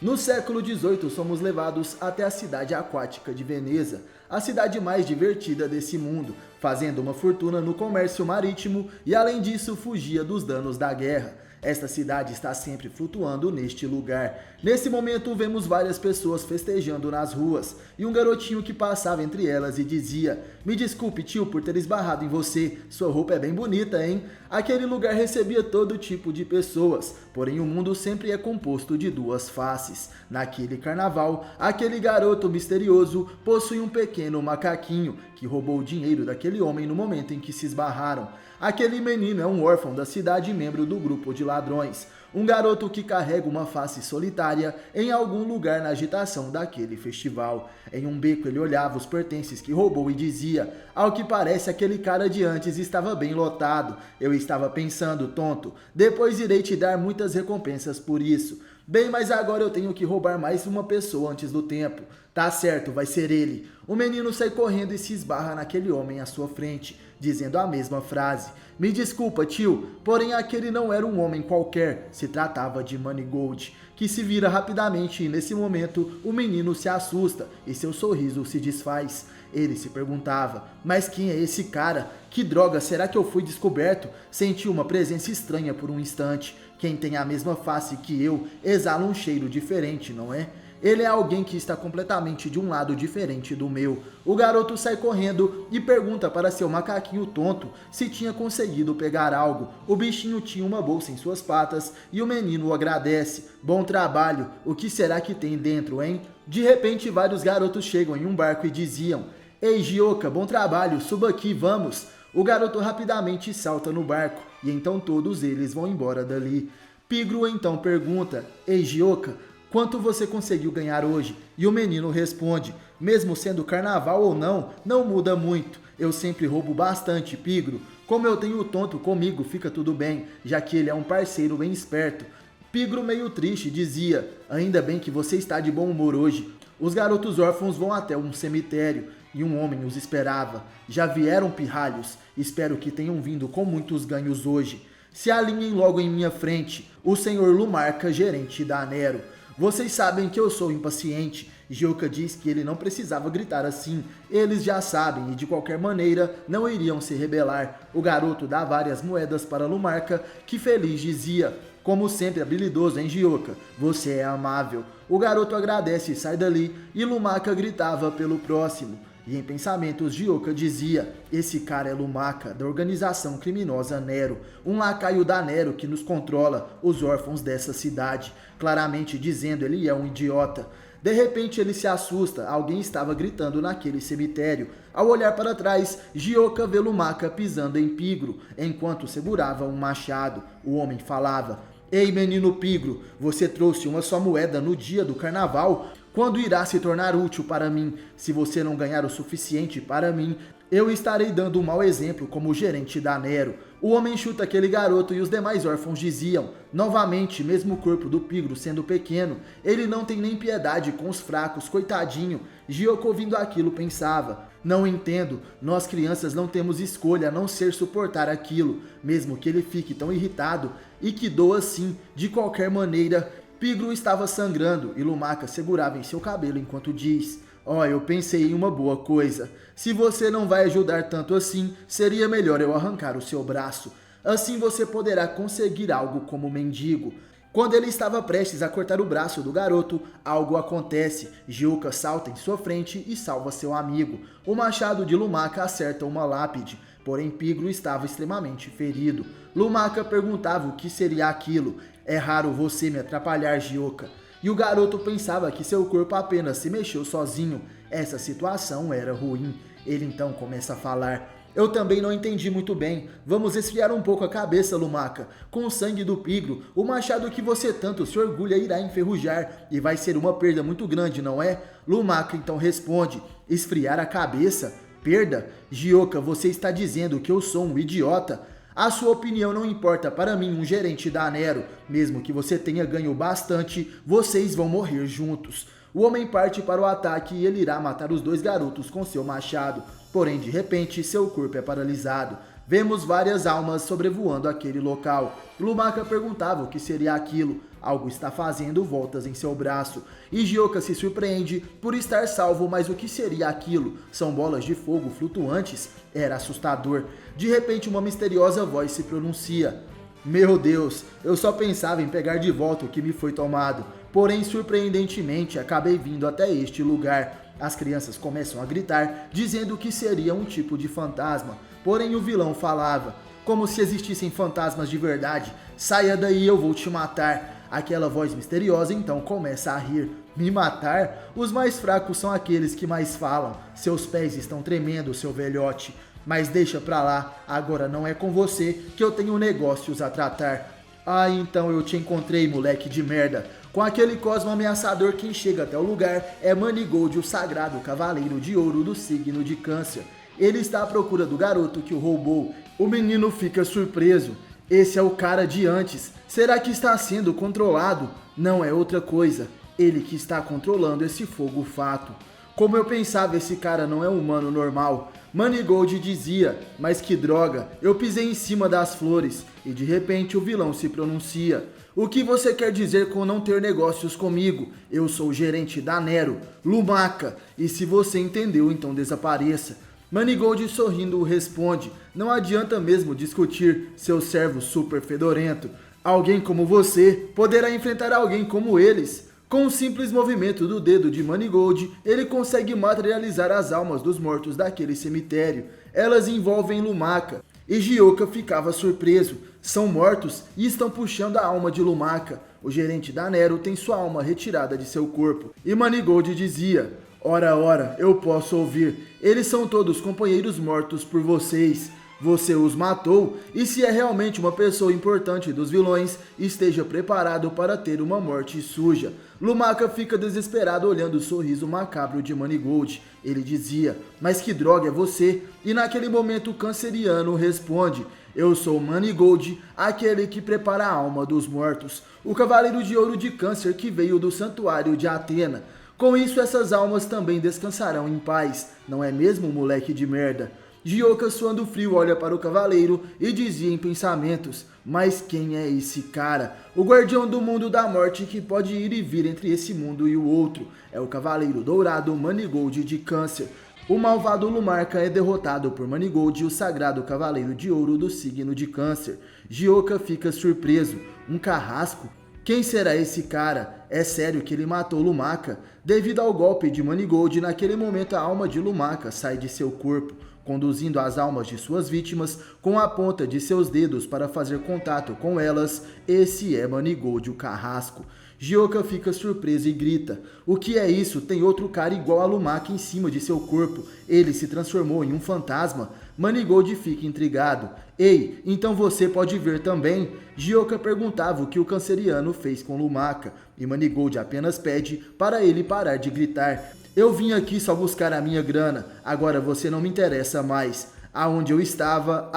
No século XVIII, somos levados até a cidade aquática de Veneza, a cidade mais divertida desse mundo, fazendo uma fortuna no comércio marítimo e, além disso, fugia dos danos da guerra. Esta cidade está sempre flutuando neste lugar. Nesse momento, vemos várias pessoas festejando nas ruas e um garotinho que passava entre elas e dizia: "Me desculpe, tio, por ter esbarrado em você. Sua roupa é bem bonita, hein?" Aquele lugar recebia todo tipo de pessoas, porém o mundo sempre é composto de duas faces. Naquele carnaval, aquele garoto misterioso possui um pequeno macaquinho que roubou o dinheiro daquele homem no momento em que se esbarraram. Aquele menino é um órfão da cidade e membro do grupo de ladrões. Um garoto que carrega uma face solitária em algum lugar na agitação daquele festival. Em um beco ele olhava os pertences que roubou e dizia: "Ao que parece, aquele cara de antes estava bem lotado. Eu estava pensando, tonto, depois irei te dar muitas recompensas por isso. Bem, mas agora eu tenho que roubar mais uma pessoa antes do tempo. Tá certo, vai ser ele." O menino sai correndo e se esbarra naquele homem à sua frente, dizendo a mesma frase: "Me desculpa, tio, porém aquele não era um homem qualquer, se tratava de Manigold", que se vira rapidamente e nesse momento o menino se assusta e seu sorriso se desfaz. Ele se perguntava: "Mas quem é esse cara? Que droga, será que eu fui descoberto?" Sentiu uma presença estranha por um instante. Quem tem a mesma face que eu exala um cheiro diferente, não é? Ele é alguém que está completamente de um lado diferente do meu. O garoto sai correndo e pergunta para seu macaquinho tonto se tinha conseguido pegar algo. O bichinho tinha uma bolsa em suas patas e o menino o agradece. "Bom trabalho, o que será que tem dentro, hein?" De repente, vários garotos chegam em um barco e diziam: "Ei, Gioca, bom trabalho, suba aqui, vamos." O garoto rapidamente salta no barco e então todos eles vão embora dali. Pigro então pergunta: "Ei, Gioca, quanto você conseguiu ganhar hoje?" E o menino responde: "Mesmo sendo carnaval ou não, não muda muito. Eu sempre roubo bastante, Pigro. Como eu tenho o tonto comigo, fica tudo bem, já que ele é um parceiro bem esperto." Pigro, meio triste, dizia: "Ainda bem que você está de bom humor hoje." Os garotos órfãos vão até um cemitério e um homem os esperava. "Já vieram, pirralhos? Espero que tenham vindo com muitos ganhos hoje. Se alinhem logo em minha frente, o senhor Lumarca, gerente da Nero." "Vocês sabem que eu sou impaciente." Gioca diz que ele não precisava gritar assim. Eles já sabem e de qualquer maneira não iriam se rebelar. O garoto dá várias moedas para Lumarca, que feliz dizia: "Como sempre habilidoso, hein, Gioca? Você é amável." O garoto agradece e sai dali e Lumarca gritava pelo próximo. E em pensamentos, Gioca dizia: "Esse cara é Lumarca, da organização criminosa Nero, um lacaio da Nero que nos controla, os órfãos dessa cidade." Claramente dizendo, ele é um idiota. De repente ele se assusta, alguém estava gritando naquele cemitério. Ao olhar para trás, Gioca vê Lumarca pisando em Pigro, enquanto segurava um machado. O homem falava: "Ei, menino Pigro, você trouxe uma só moeda no dia do carnaval? Quando irá se tornar útil para mim? Se você não ganhar o suficiente para mim, eu estarei dando um mau exemplo como gerente da Nero." O homem chuta aquele garoto e os demais órfãos diziam: "Novamente, mesmo o corpo do Pigro sendo pequeno, ele não tem nem piedade com os fracos, coitadinho." Gioca, ouvindo aquilo, pensava: "Não entendo, nós crianças não temos escolha a não ser suportar aquilo, mesmo que ele fique tão irritado e que doa assim, de qualquer maneira." Pigro estava sangrando e Lumarca segurava em seu cabelo enquanto diz: "Ó, eu pensei em uma boa coisa. Se você não vai ajudar tanto assim, seria melhor eu arrancar o seu braço. Assim você poderá conseguir algo como mendigo." Quando ele estava prestes a cortar o braço do garoto, algo acontece. Gioca salta em sua frente e salva seu amigo. O machado de Lumarca acerta uma lápide, porém Pigro estava extremamente ferido. Lumarca perguntava o que seria aquilo. "É raro você me atrapalhar, Gioca." E o garoto pensava que seu corpo apenas se mexeu sozinho. Essa situação era ruim. Ele então começa a falar: "Eu também não entendi muito bem. Vamos esfriar um pouco a cabeça, Lumarca. Com o sangue do Pigro, o machado que você tanto se orgulha irá enferrujar e vai ser uma perda muito grande, não é?" Lumarca então responde: "Esfriar a cabeça? Perda? Gioca, você está dizendo que eu sou um idiota? A sua opinião não importa para mim, um gerente da Nero. Mesmo que você tenha ganho bastante, vocês vão morrer juntos." O homem parte para o ataque e ele irá matar os dois garotos com seu machado. Porém, de repente, seu corpo é paralisado. vemos várias almas sobrevoando aquele local. Lumaka perguntava o que seria aquilo. Algo está fazendo voltas em seu braço. E Gyoka se surpreende por estar salvo, mas o que seria aquilo? São bolas de fogo flutuantes? Era assustador. De repente uma misteriosa voz se pronuncia. Meu Deus, eu só pensava em pegar de volta o que me foi tomado. Porém, surpreendentemente, acabei vindo até este lugar. As crianças começam a gritar, dizendo que seria um tipo de fantasma. Porém, o vilão falava, como se existissem fantasmas de verdade. Saia daí, eu vou te matar. Aquela voz misteriosa então começa a rir. Me matar? Os mais fracos são aqueles que mais falam. Seus pés estão tremendo, seu velhote. Mas deixa pra lá, agora não é com você que eu tenho negócios a tratar. Ah, então eu te encontrei, moleque de merda. Com aquele cosmo ameaçador, quem chega até o lugar é Manigold, o sagrado cavaleiro de ouro do signo de Câncer. Ele está à procura do garoto que o roubou. O menino fica surpreso. Esse é o cara de antes. Será que está sendo controlado? Não é outra coisa. Ele que está controlando esse fogo fato. Como eu pensava, esse cara não é um humano normal. Manigold dizia, mas que droga, eu pisei em cima das flores. E de repente o vilão se pronuncia. O que você quer dizer com não ter negócios comigo? Eu sou o gerente da Nero, Lumaka. E se você entendeu, então desapareça. Manigold sorrindo responde, não adianta mesmo discutir, seu servo super fedorento. Alguém como você poderá enfrentar alguém como eles. Com um simples movimento do dedo de Manigold, ele consegue materializar as almas dos mortos daquele cemitério. Elas envolvem Lumaka. E Gyoka ficava surpreso. São mortos e estão puxando a alma de Lumaka. O gerente da Nero tem sua alma retirada de seu corpo. E Manigold dizia... Ora, eu posso ouvir. Eles são todos companheiros mortos por vocês. Você os matou, e se é realmente uma pessoa importante dos vilões, esteja preparado para ter uma morte suja. Lumaka fica desesperado olhando o sorriso macabro de Manigold. Ele dizia, mas que droga é você? E naquele momento o canceriano responde, eu sou Manigold, aquele que prepara a alma dos mortos. O cavaleiro de ouro de Câncer que veio do santuário de Atena. Com isso, essas almas também descansarão em paz, não é mesmo, moleque de merda? Gyoka, suando frio, olha para o cavaleiro e dizia em pensamentos, mas quem é esse cara? O guardião do mundo da morte que pode ir e vir entre esse mundo e o outro. É o cavaleiro dourado Manigold de Câncer. O malvado Lumaka é derrotado por Manigold, o sagrado cavaleiro de ouro do signo de Câncer. Gyoka fica surpreso. Um carrasco? Quem será esse cara? É sério que ele matou Lumaka? Devido ao golpe de Manigold, naquele momento a alma de Lumaka sai de seu corpo, conduzindo as almas de suas vítimas com a ponta de seus dedos para fazer contato com elas. Esse é Manigold, o carrasco. Gyoka fica surpreso e grita, o que é isso? Tem outro cara igual a Lumaka em cima de seu corpo. Ele se transformou em um fantasma? Manigold fica intrigado. Ei, então você pode ver também? Gyoka perguntava o que o canceriano fez com Lumaka, e Manigold apenas pede para ele parar de gritar. Eu vim aqui só buscar a minha grana, agora você não me interessa mais. Aonde eu estava?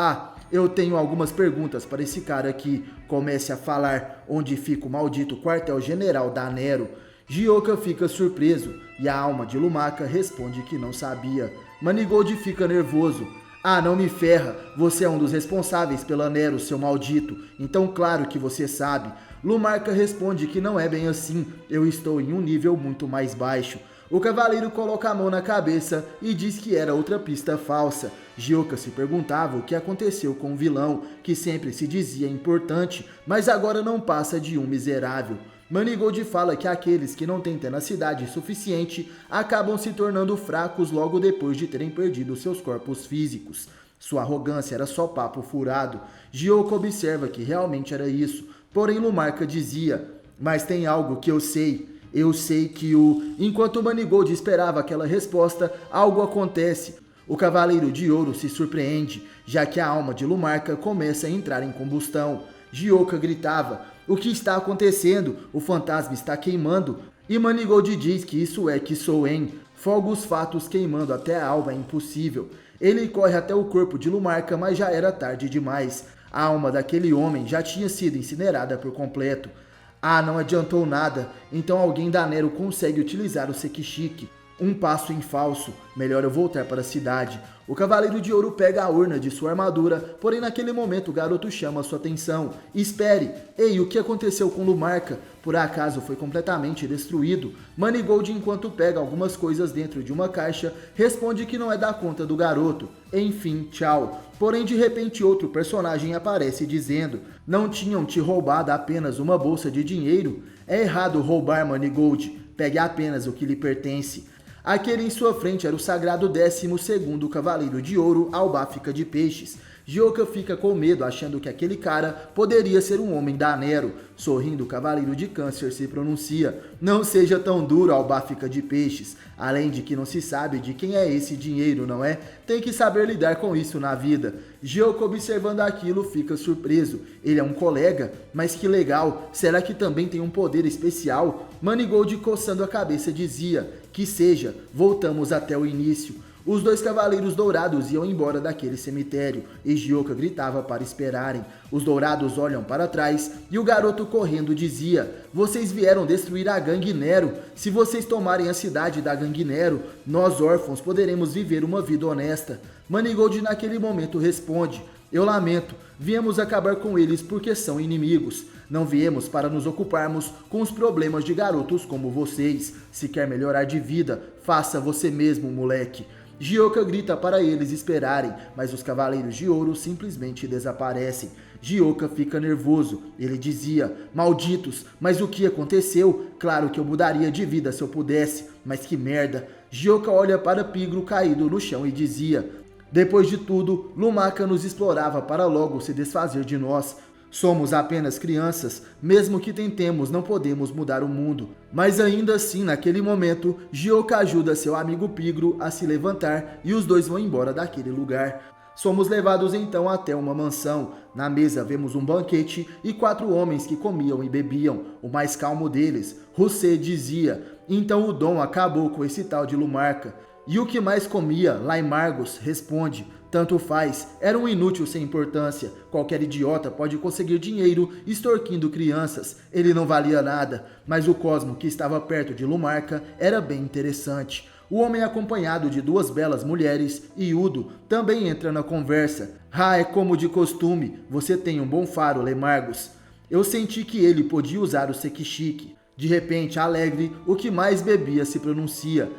Eu tenho algumas perguntas para esse cara aqui. Comece a falar. Onde fica o maldito quartel-general da Nero? Gyoka fica surpreso e a alma de Lumaka responde que não sabia. Manigold fica nervoso. Não me ferra. Você é um dos responsáveis pela Nero, seu maldito. Então claro que você sabe. Lumaka responde que não é bem assim. Eu estou em um nível muito mais baixo. O cavaleiro coloca a mão na cabeça e diz que era outra pista falsa. Gyoka se perguntava o que aconteceu com o vilão, que sempre se dizia importante, mas agora não passa de um miserável. Manigold fala que aqueles que não têm tenacidade suficiente acabam se tornando fracos logo depois de terem perdido seus corpos físicos. Sua arrogância era só papo furado. Gyoka observa que realmente era isso, porém Lumaka dizia, mas tem algo que eu sei. Eu sei que Enquanto Manigold esperava aquela resposta, algo acontece. O Cavaleiro de Ouro se surpreende, já que a alma de Lumaka começa a entrar em combustão. Gyoka gritava, o que está acontecendo? O fantasma está queimando. E Manigold diz que isso é Kisoen. Fogos fatos queimando até a alma é impossível. Ele corre até o corpo de Lumaka, mas já era tarde demais. A alma daquele homem já tinha sido incinerada por completo. Não adiantou nada, então alguém da Nero consegue utilizar o Sekishiki. Um passo em falso, melhor eu voltar para a cidade. O Cavaleiro de Ouro pega a urna de sua armadura, porém naquele momento o garoto chama sua atenção. Espere! Ei, o que aconteceu com Lumarca? Por acaso foi completamente destruído? Manigold, enquanto pega algumas coisas dentro de uma caixa, responde que não é da conta do garoto. Enfim, tchau. Porém, de repente, outro personagem aparece dizendo: não tinham te roubado apenas uma bolsa de dinheiro? É errado roubar, Manigold. Pegue apenas o que lhe pertence. Aquele em sua frente era o sagrado 12º Cavaleiro de Ouro, Albáfica de Peixes. Gyoka fica com medo, achando que aquele cara poderia ser um homem da Nero. Sorrindo, o Cavaleiro de Câncer se pronuncia: não seja tão duro, Albáfica de Peixes. Além de que não se sabe de quem é esse dinheiro, não é? Tem que saber lidar com isso na vida. Gyoka, observando aquilo, fica surpreso. Ele é um colega? Mas que legal! Será que também tem um poder especial? Manigold, coçando a cabeça, dizia: que seja, voltamos até o início. Os dois Cavaleiros Dourados iam embora daquele cemitério e Gyoka gritava para esperarem. Os Dourados olham para trás e o garoto correndo dizia: vocês vieram destruir a gangue Nero. Se vocês tomarem a cidade da gangue Nero, nós órfãos poderemos viver uma vida honesta. Manigold naquele momento responde: eu lamento, viemos acabar com eles porque são inimigos. Não viemos para nos ocuparmos com os problemas de garotos como vocês. Se quer melhorar de vida, faça você mesmo, moleque. Gyoka grita para eles esperarem, mas os Cavaleiros de Ouro simplesmente desaparecem. Gyoka fica nervoso. Ele dizia: malditos, mas o que aconteceu? Claro que eu mudaria de vida se eu pudesse, mas que merda. Gyoka olha para Pigro caído no chão e dizia: depois de tudo, Lumarca nos explorava para logo se desfazer de nós. Somos apenas crianças, mesmo que tentemos, não podemos mudar o mundo. Mas ainda assim, naquele momento, Gyoka ajuda seu amigo Pigro a se levantar e os dois vão embora daquele lugar. Somos levados então até uma mansão. Na mesa vemos um banquete e 4 homens que comiam e bebiam. O mais calmo deles, Rousset, dizia: então o Dom acabou com esse tal de Lumarca. E o que mais comia, Laimargos, responde: tanto faz, era um inútil sem importância. Qualquer idiota pode conseguir dinheiro extorquindo crianças. Ele não valia nada, mas o Cosmo, que estava perto de Lumarca, era bem interessante. O homem, acompanhado de 2 belas mulheres, e Udo, também entra na conversa. É como de costume, você tem um bom faro, Lemargos. Eu senti que ele podia usar o Sekishiki. De repente, Alegre, o que mais bebia, se pronuncia: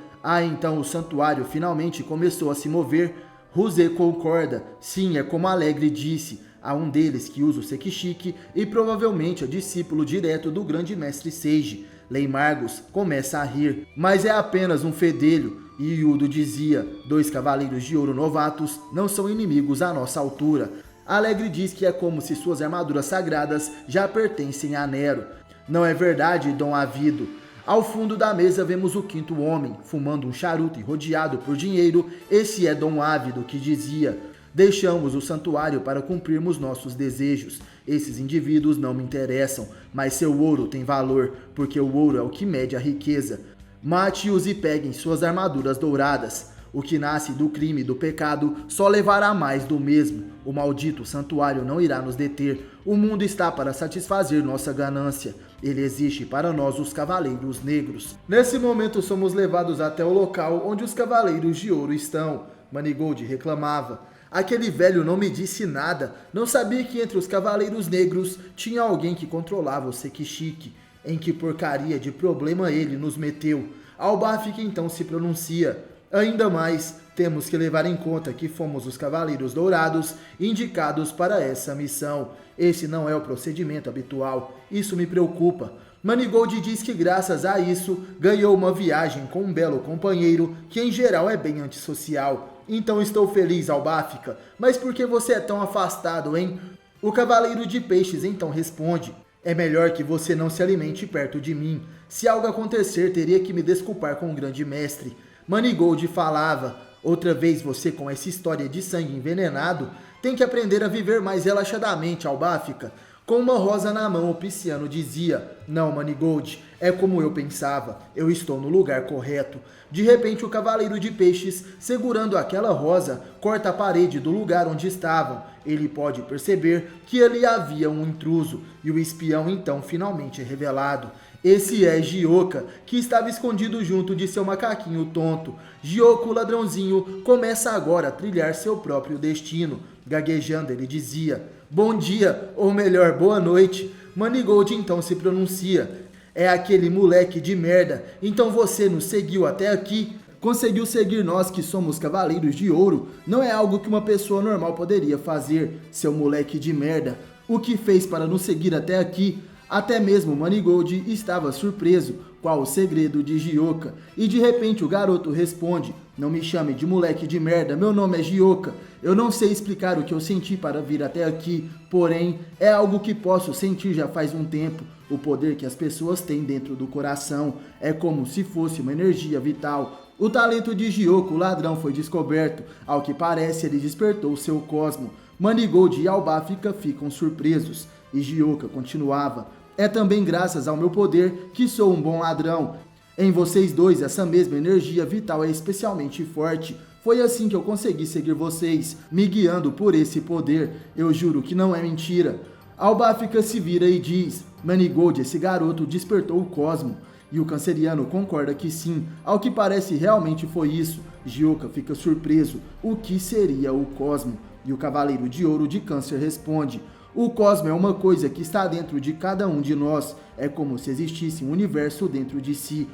então o santuário finalmente começou a se mover. Rousset concorda: sim, é como Alegre disse. Há um deles que usa o Sekishiki e provavelmente é discípulo direto do grande mestre Seiji. Laimargos começa a rir, mas é apenas um fedelho. E Yudo dizia: 2 Cavaleiros de Ouro novatos não são inimigos à nossa altura. Alegre diz que é como se suas armaduras sagradas já pertencem a Nero. Não é verdade, Dom Ávido? Ao fundo da mesa vemos o 5º homem, fumando um charuto e rodeado por dinheiro. Esse é Dom Ávido, que dizia: deixamos o santuário para cumprirmos nossos desejos. Esses indivíduos não me interessam, mas seu ouro tem valor, porque o ouro é o que mede a riqueza. Mate-os e peguem suas armaduras douradas. O que nasce do crime e do pecado só levará mais do mesmo. O maldito santuário não irá nos deter. O mundo está para satisfazer nossa ganância. Ele existe para nós, os Cavaleiros Negros. Nesse momento somos levados até o local onde os Cavaleiros de Ouro estão. Manigold reclamava: aquele velho não me disse nada. Não sabia que entre os Cavaleiros Negros tinha alguém que controlava o Sekishiki. Em que porcaria de problema ele nos meteu? Albáfica então se pronuncia: ainda mais, temos que levar em conta que fomos os Cavaleiros Dourados indicados para essa missão. Esse não é o procedimento habitual. Isso me preocupa. Manigold diz que graças a isso ganhou uma viagem com um belo companheiro que em geral é bem antissocial. Então estou feliz, Albáfica. Mas por que você é tão afastado, hein? O Cavaleiro de Peixes então responde: é melhor que você não se alimente perto de mim. Se algo acontecer, teria que me desculpar com o grande mestre. Manigold falava: outra vez você com essa história de sangue envenenado? Tem que aprender a viver mais relaxadamente, Albáfica. Com uma rosa na mão, o Pisciano dizia: "Não, Manigold, é como eu pensava, eu estou no lugar correto." De repente, o Cavaleiro de Peixes, segurando aquela rosa, corta a parede do lugar onde estavam. Ele pode perceber que ali havia um intruso, e o espião então finalmente é revelado. Esse é Gioka, que estava escondido junto de seu macaquinho tonto. Gioka, o ladrãozinho, começa agora a trilhar seu próprio destino. Gaguejando, ele dizia: "Bom dia, ou melhor, boa noite." Manigold então se pronuncia: "É aquele moleque de merda, então você nos seguiu até aqui? Conseguiu seguir nós que somos Cavaleiros de Ouro? Não é algo que uma pessoa normal poderia fazer, seu moleque de merda. O que fez para nos seguir até aqui?" Até mesmo Manigold estava surpreso. Qual o segredo de Gioka? E de repente o garoto responde: "Não me chame de moleque de merda, meu nome é Gioka. Eu não sei explicar o que eu senti para vir até aqui, porém é algo que posso sentir já faz um tempo. O poder que as pessoas têm dentro do coração é como se fosse uma energia vital." O talento de Gioka, o ladrão, foi descoberto. Ao que parece, ele despertou seu cosmo. Manigold e Albafica ficam surpresos. E Gioka continuava: "É também graças ao meu poder que sou um bom ladrão. Em vocês dois, essa mesma energia vital é especialmente forte. Foi assim que eu consegui seguir vocês, me guiando por esse poder. Eu juro que não é mentira." Albafica se vira e diz: "Manigold, esse garoto despertou o cosmo." E o canceriano concorda que sim, ao que parece realmente foi isso. Gioka fica surpreso: "O que seria o cosmo?" E o Cavaleiro de Ouro de Câncer responde: "O cosmo é uma coisa que está dentro de cada um de nós. É como se existisse um universo dentro de si.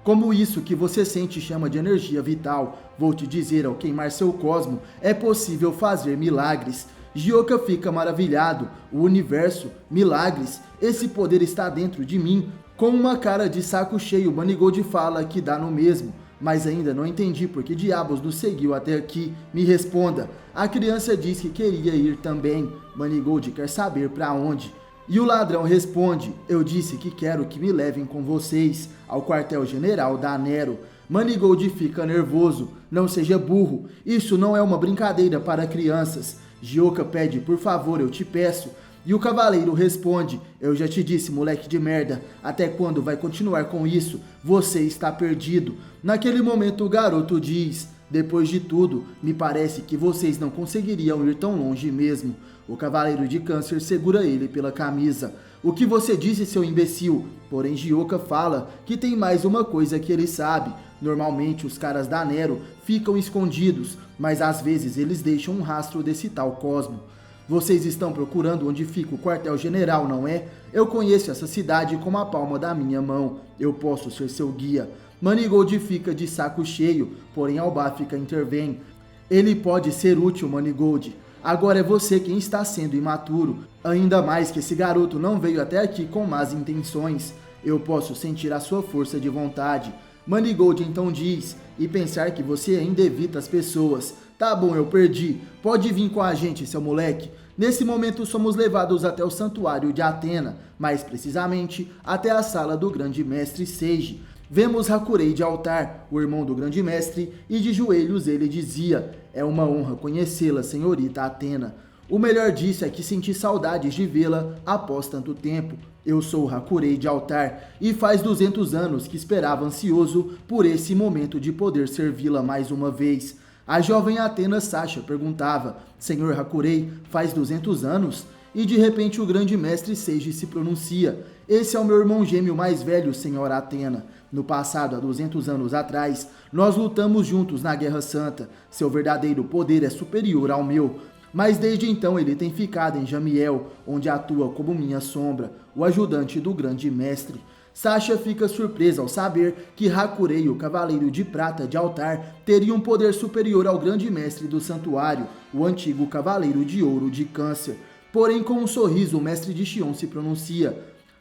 Como isso que você sente chama de energia vital. Vou te dizer, ao queimar seu cosmo, é possível fazer milagres." Gioka fica maravilhado. "O universo, milagres, esse poder está dentro de mim." Com uma cara de saco cheio, Manigold fala que dá no mesmo. "Mas ainda não entendi por que diabos nos seguiu até aqui. Me responda." A criança diz que queria ir também. Manigold quer saber para onde. E o ladrão responde: "Eu disse que quero que me levem com vocês ao quartel-general da Nero." Manigold fica nervoso: "Não seja burro, isso não é uma brincadeira para crianças." Gioka pede: "Por favor, eu te peço." E o cavaleiro responde: "Eu já te disse, moleque de merda, até quando vai continuar com isso? Você está perdido." Naquele momento o garoto diz: "Depois de tudo, me parece que vocês não conseguiriam ir tão longe mesmo." O Cavaleiro de Câncer segura ele pela camisa: "O que você disse, seu imbecil?" Porém Gioka fala que tem mais uma coisa que ele sabe. Normalmente os caras da Nero ficam escondidos, mas às vezes eles deixam um rastro desse tal cosmo. "Vocês estão procurando onde fica o quartel-general, não é? Eu conheço essa cidade como a palma da minha mão. Eu posso ser seu guia." Manigold fica de saco cheio, porém Albafica intervém: "Ele pode ser útil, Manigold. Agora é você quem está sendo imaturo. Ainda mais que esse garoto não veio até aqui com más intenções. Eu posso sentir a sua força de vontade." Manigold então diz: "E pensar que você ainda evita as pessoas. Tá bom, eu perdi. Pode vir com a gente, seu moleque." Nesse momento somos levados até o santuário de Atena, mais precisamente até a sala do grande mestre Seiji. Vemos Hakurei de altar, o irmão do grande mestre, e de joelhos ele dizia: "É uma honra conhecê-la, senhorita Atena. O melhor disso é que senti saudades de vê-la após tanto tempo. Eu sou Hakurei de altar e faz 200 anos que esperava ansioso por esse momento de poder servi-la mais uma vez." A jovem Atena Sasha perguntava: "Senhor Hakurei, faz 200 anos?" E de repente o grande mestre Seiji se pronuncia: "Esse é o meu irmão gêmeo mais velho, senhora Atena. No passado, há 200 anos atrás, nós lutamos juntos na Guerra Santa. Seu verdadeiro poder é superior ao meu. Mas desde então ele tem ficado em Jamiel, onde atua como minha sombra, o ajudante do grande mestre." Sasha fica surpresa ao saber que Hakurei, o Cavaleiro de Prata de altar, teria um poder superior ao grande mestre do santuário, o antigo Cavaleiro de Ouro de Câncer. Porém, com um sorriso, o mestre de Xion se pronuncia: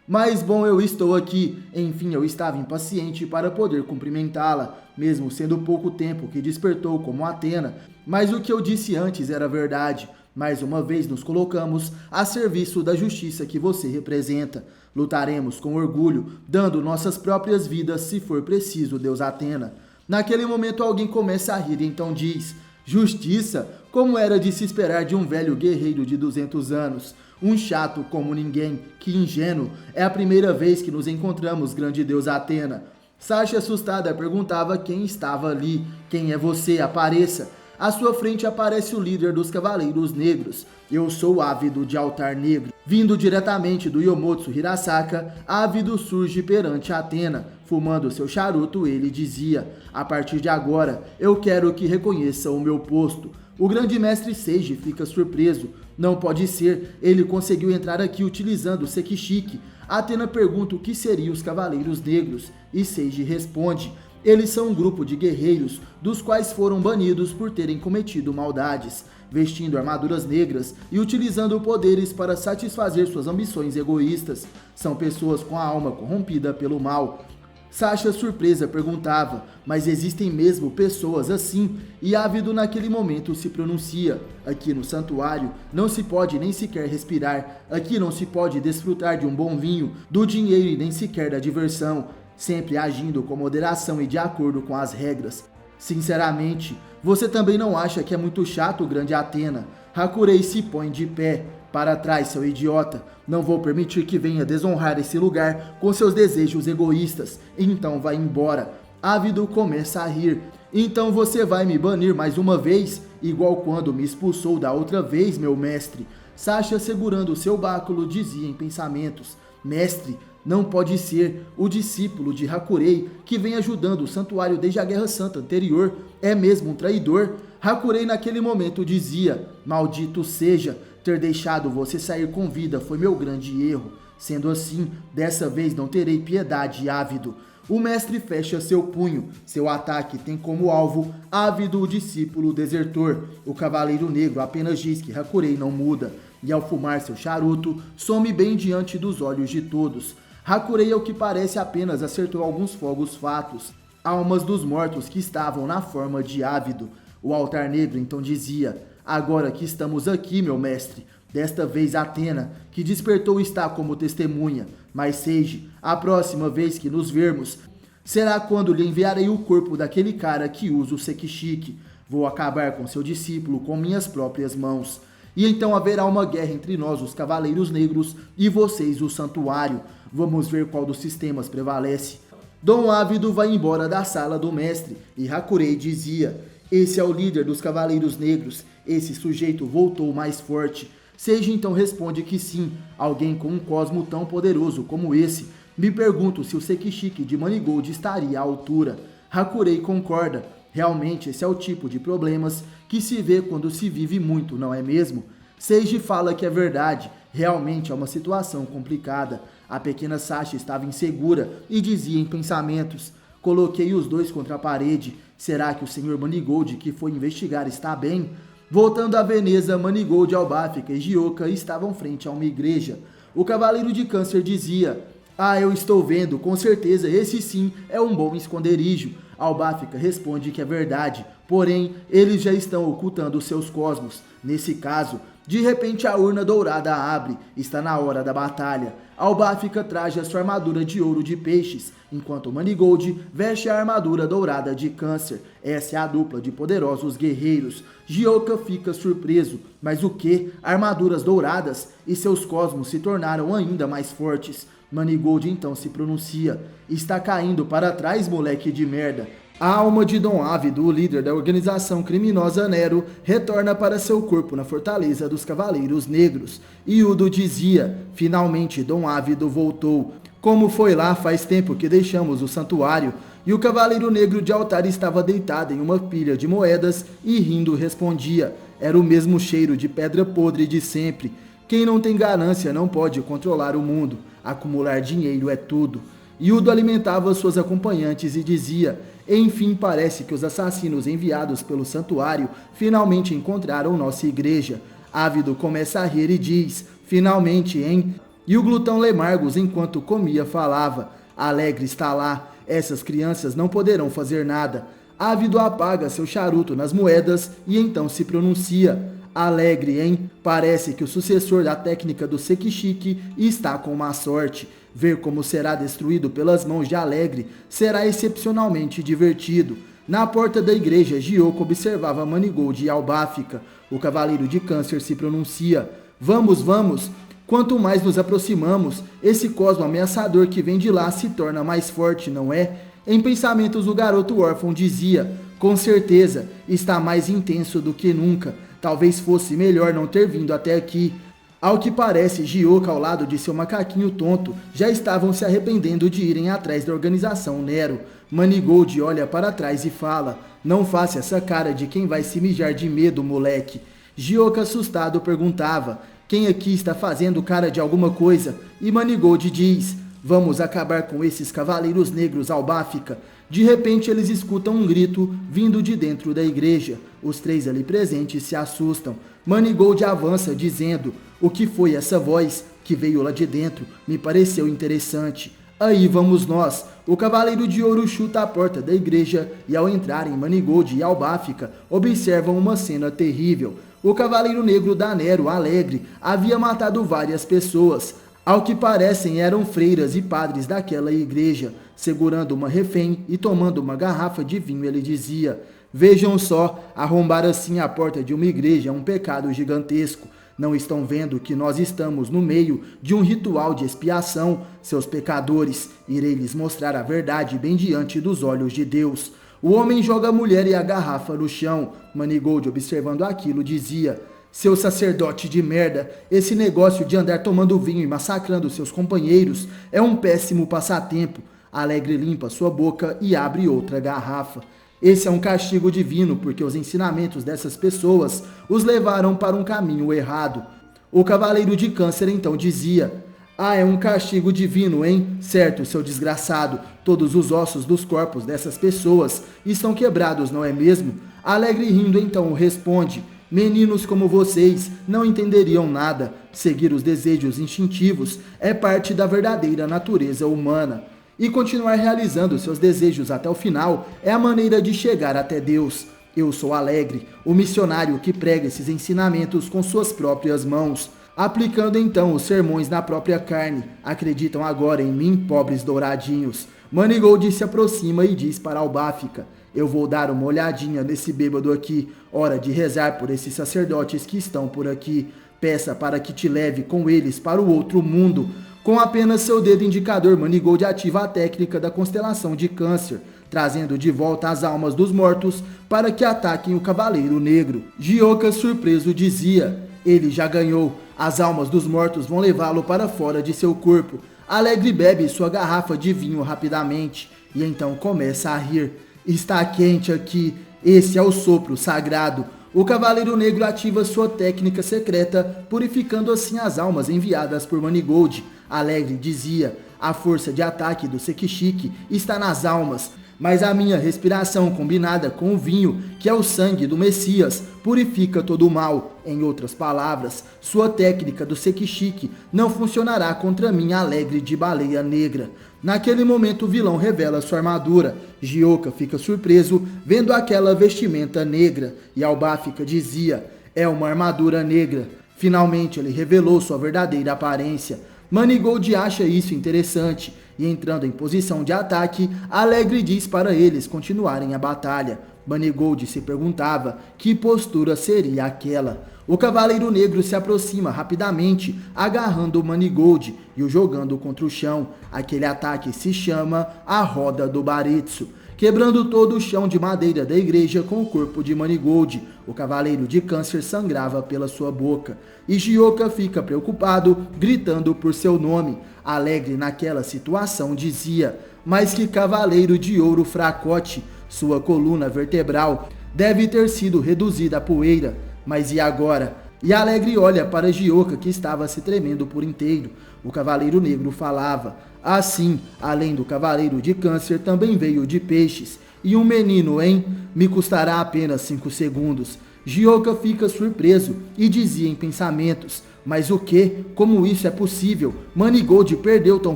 "Mas bom, eu estou aqui. Enfim, eu estava impaciente para poder cumprimentá-la, mesmo sendo pouco tempo que despertou como Atena. Mas o que eu disse antes era verdade. Mais uma vez nos colocamos a serviço da justiça que você representa. Lutaremos com orgulho, dando nossas próprias vidas se for preciso, Deus Atena." Naquele momento alguém começa a rir e então diz: Justiça, como era de se esperar de um velho guerreiro de 200 anos. Um chato como ninguém, que ingênuo. É a primeira vez que nos encontramos, grande deusa Atena. Sasha, assustada, perguntava quem estava ali. Quem é você? Apareça. À sua frente aparece o líder dos Cavaleiros Negros. Eu sou Ávido de Altar Negro. Vindo diretamente do Yomotsu Hirasaka, Ávido surge perante Atena. Fumando seu charuto, ele dizia: a partir de agora, eu quero que reconheça o meu posto. O grande mestre Seiji fica surpreso. Não pode ser, ele conseguiu entrar aqui utilizando o Sekishiki. Atena pergunta o que seriam os Cavaleiros Negros, e Seiji responde: eles são um grupo de guerreiros, dos quais foram banidos por terem cometido maldades, vestindo armaduras negras e utilizando poderes para satisfazer suas ambições egoístas. São pessoas com a alma corrompida pelo mal. Sasha, surpresa, perguntava: mas existem mesmo pessoas assim? E Ávido naquele momento se pronuncia: aqui no santuário não se pode nem sequer respirar, aqui não se pode desfrutar de um bom vinho, do dinheiro e nem sequer da diversão, sempre agindo com moderação e de acordo com as regras. Sinceramente, você também não acha que é muito chato, grande Atena? Hakurei se põe de pé. Para trás, seu idiota. Não vou permitir que venha desonrar esse lugar com seus desejos egoístas. Então vai embora. Ávido começa a rir. Então você vai me banir mais uma vez? Igual quando me expulsou da outra vez, meu mestre. Sasha, segurando seu báculo, dizia em pensamentos: mestre, não pode ser. O discípulo de Hakurei, que vem ajudando o santuário desde a Guerra Santa anterior, é mesmo um traidor? Hakurei naquele momento dizia: maldito seja, ter deixado você sair com vida foi meu grande erro. Sendo assim, dessa vez não terei piedade, Ávido. O mestre fecha seu punho. Seu ataque tem como alvo Ávido, o discípulo desertor. O Cavaleiro Negro apenas diz que Hakurei não muda, e ao fumar seu charuto, some bem diante dos olhos de todos. Hakurei, ao que parece, apenas acertou alguns fogos fatos, almas dos mortos que estavam na forma de Ávido. O Altar Negro então dizia: agora que estamos aqui, meu mestre, desta vez Atena, que despertou, está como testemunha, mas Seiji, a próxima vez que nos vermos, será quando lhe enviarei o corpo daquele cara que usa o Sekishiki. Vou acabar com seu discípulo com minhas próprias mãos. E então haverá uma guerra entre nós, os Cavaleiros Negros, e vocês, o Santuário. Vamos ver qual dos sistemas prevalece. Dom Ávido vai embora da sala do mestre, e Hakurei dizia: esse é o líder dos Cavaleiros Negros. Esse sujeito voltou mais forte. Seiji então responde que sim, alguém com um cosmo tão poderoso como esse. Me pergunto se o Sekishiki de Manigold estaria à altura. Hakurei concorda. Realmente esse é o tipo de problemas que se vê quando se vive muito, não é mesmo? Seiji fala que é verdade. Realmente é uma situação complicada. A pequena Sasha estava insegura e dizia em pensamentos: coloquei os dois contra a parede. Será que o Sr. Manigold, que foi investigar, está bem? Voltando a Veneza, Manigold, Albáfica e Gioka estavam frente a uma igreja. O Cavaleiro de Câncer dizia: ah, eu estou vendo, com certeza esse sim é um bom esconderijo. Albáfica responde que é verdade, porém eles já estão ocultando seus cosmos. Nesse caso, de repente a urna dourada abre, está na hora da batalha. Albáfica traja sua armadura de ouro de peixes, enquanto Manigold veste a armadura dourada de Câncer. Essa é a dupla de poderosos guerreiros. Gioka fica surpreso, mas o que? Armaduras douradas? E seus cosmos se tornaram ainda mais fortes. Manigold então se pronuncia: está caindo para trás, moleque de merda. A alma de Dom Ávido, o líder da organização criminosa Nero, retorna para seu corpo na fortaleza dos Cavaleiros Negros. Iudo dizia: finalmente Dom Ávido voltou. Como foi lá, faz tempo que deixamos o santuário. E o Cavaleiro Negro de Altar estava deitado em uma pilha de moedas e rindo respondia: era o mesmo cheiro de pedra podre de sempre. Quem não tem ganância não pode controlar o mundo. Acumular dinheiro é tudo. Iudo alimentava suas acompanhantes e dizia: enfim, parece que os assassinos enviados pelo santuário finalmente encontraram nossa igreja. Ávido começa a rir e diz: finalmente, hein? E o glutão Lemargos, enquanto comia, falava: Alegre está lá, essas crianças não poderão fazer nada. Ávido apaga seu charuto nas moedas e então se pronuncia: Alegre, hein? Parece que o sucessor da técnica do Sekishiki está com má sorte. Ver como será destruído pelas mãos de Alegre será excepcionalmente divertido. Na porta da igreja, Gioka observava Manigold e Albáfica. O cavaleiro de câncer se pronuncia: vamos, vamos! Quanto mais nos aproximamos, esse cosmo ameaçador que vem de lá se torna mais forte, não é? Em pensamentos, o garoto órfão dizia: com certeza, está mais intenso do que nunca. Talvez fosse melhor não ter vindo até aqui. Ao que parece, Gioka, ao lado de seu macaquinho tonto, já estavam se arrependendo de irem atrás da organização Nero. Manigold olha para trás e fala: não faça essa cara de quem vai se mijar de medo, moleque. Gioka, assustado, perguntava: quem aqui está fazendo cara de alguma coisa? E Manigold diz: vamos acabar com esses cavaleiros negros, Albáfica. De repente eles escutam um grito vindo de dentro da igreja. Os três ali presentes se assustam. Manigold avança dizendo: o que foi essa voz que veio lá de dentro? Me pareceu interessante. Aí vamos nós. O cavaleiro de ouro chuta a porta da igreja e ao entrarem Manigold e Albáfica observam uma cena terrível. O cavaleiro negro da Nero, Alegre, havia matado várias pessoas. Ao que parecem eram freiras e padres daquela igreja. Segurando uma refém e tomando uma garrafa de vinho, ele dizia: vejam só, arrombar assim a porta de uma igreja é um pecado gigantesco. Não estão vendo que nós estamos no meio de um ritual de expiação? Seus pecadores, irei lhes mostrar a verdade bem diante dos olhos de Deus. O homem joga a mulher e a garrafa no chão. Manigold, observando aquilo, dizia: seu sacerdote de merda, esse negócio de andar tomando vinho e massacrando seus companheiros é um péssimo passatempo. Alegre limpa sua boca e abre outra garrafa. Esse é um castigo divino, porque os ensinamentos dessas pessoas os levaram para um caminho errado. O cavaleiro de câncer então dizia: ah, é um castigo divino, hein? Certo, seu desgraçado. Todos os ossos dos corpos dessas pessoas estão quebrados, não é mesmo? Alegre rindo então responde: meninos como vocês não entenderiam nada. Seguir os desejos instintivos é parte da verdadeira natureza humana. E continuar realizando seus desejos até o final é a maneira de chegar até Deus. Eu sou Alegre, o missionário que prega esses ensinamentos com suas próprias mãos, aplicando então os sermões na própria carne. Acreditam agora em mim, pobres douradinhos? Manigold se aproxima e diz para Albáfica: eu vou dar uma olhadinha nesse bêbado aqui. Hora de rezar por esses sacerdotes que estão por aqui. Peça para que te leve com eles para o outro mundo. Com apenas seu dedo indicador, Manigold ativa a técnica da constelação de Câncer, trazendo de volta as almas dos mortos para que ataquem o Cavaleiro Negro. Gioka, surpreso, dizia: ele já ganhou. As almas dos mortos vão levá-lo para fora de seu corpo. Alegre bebe sua garrafa de vinho rapidamente e então começa a rir. Está quente aqui. Esse é o sopro sagrado. O Cavaleiro Negro ativa sua técnica secreta, purificando assim as almas enviadas por Manigold. Alegre dizia: a força de ataque do Sekishiki está nas almas, mas a minha respiração combinada com o vinho, que é o sangue do Messias, purifica todo o mal. Em outras palavras, sua técnica do Sekishiki não funcionará contra mim, Alegre de Baleia Negra. Naquele momento o vilão revela sua armadura. Gioka fica surpreso vendo aquela vestimenta negra e Albáfica dizia: é uma armadura negra. Finalmente ele revelou sua verdadeira aparência. Manigold acha isso interessante e, entrando em posição de ataque, Alegre diz para eles continuarem a batalha. Manigold se perguntava que postura seria aquela. O Cavaleiro Negro se aproxima rapidamente, agarrando Manigold e o jogando contra o chão. Aquele ataque se chama a Roda do Baretsu, quebrando todo o chão de madeira da igreja com o corpo de Manigold. O Cavaleiro de Câncer sangrava pela sua boca. E Gioka fica preocupado, gritando por seu nome. Alegre naquela situação dizia: mas que cavaleiro de ouro fracote! Sua coluna vertebral deve ter sido reduzida a poeira. Mas e agora? E Alegre olha para Gioka, que estava se tremendo por inteiro. O Cavaleiro Negro falava: assim, além do Cavaleiro de Câncer, também veio de Peixes. E um menino, hein? Me custará apenas 5 segundos. Gioka fica surpreso e dizia em pensamentos: mas o que? Como isso é possível? Manigold perdeu tão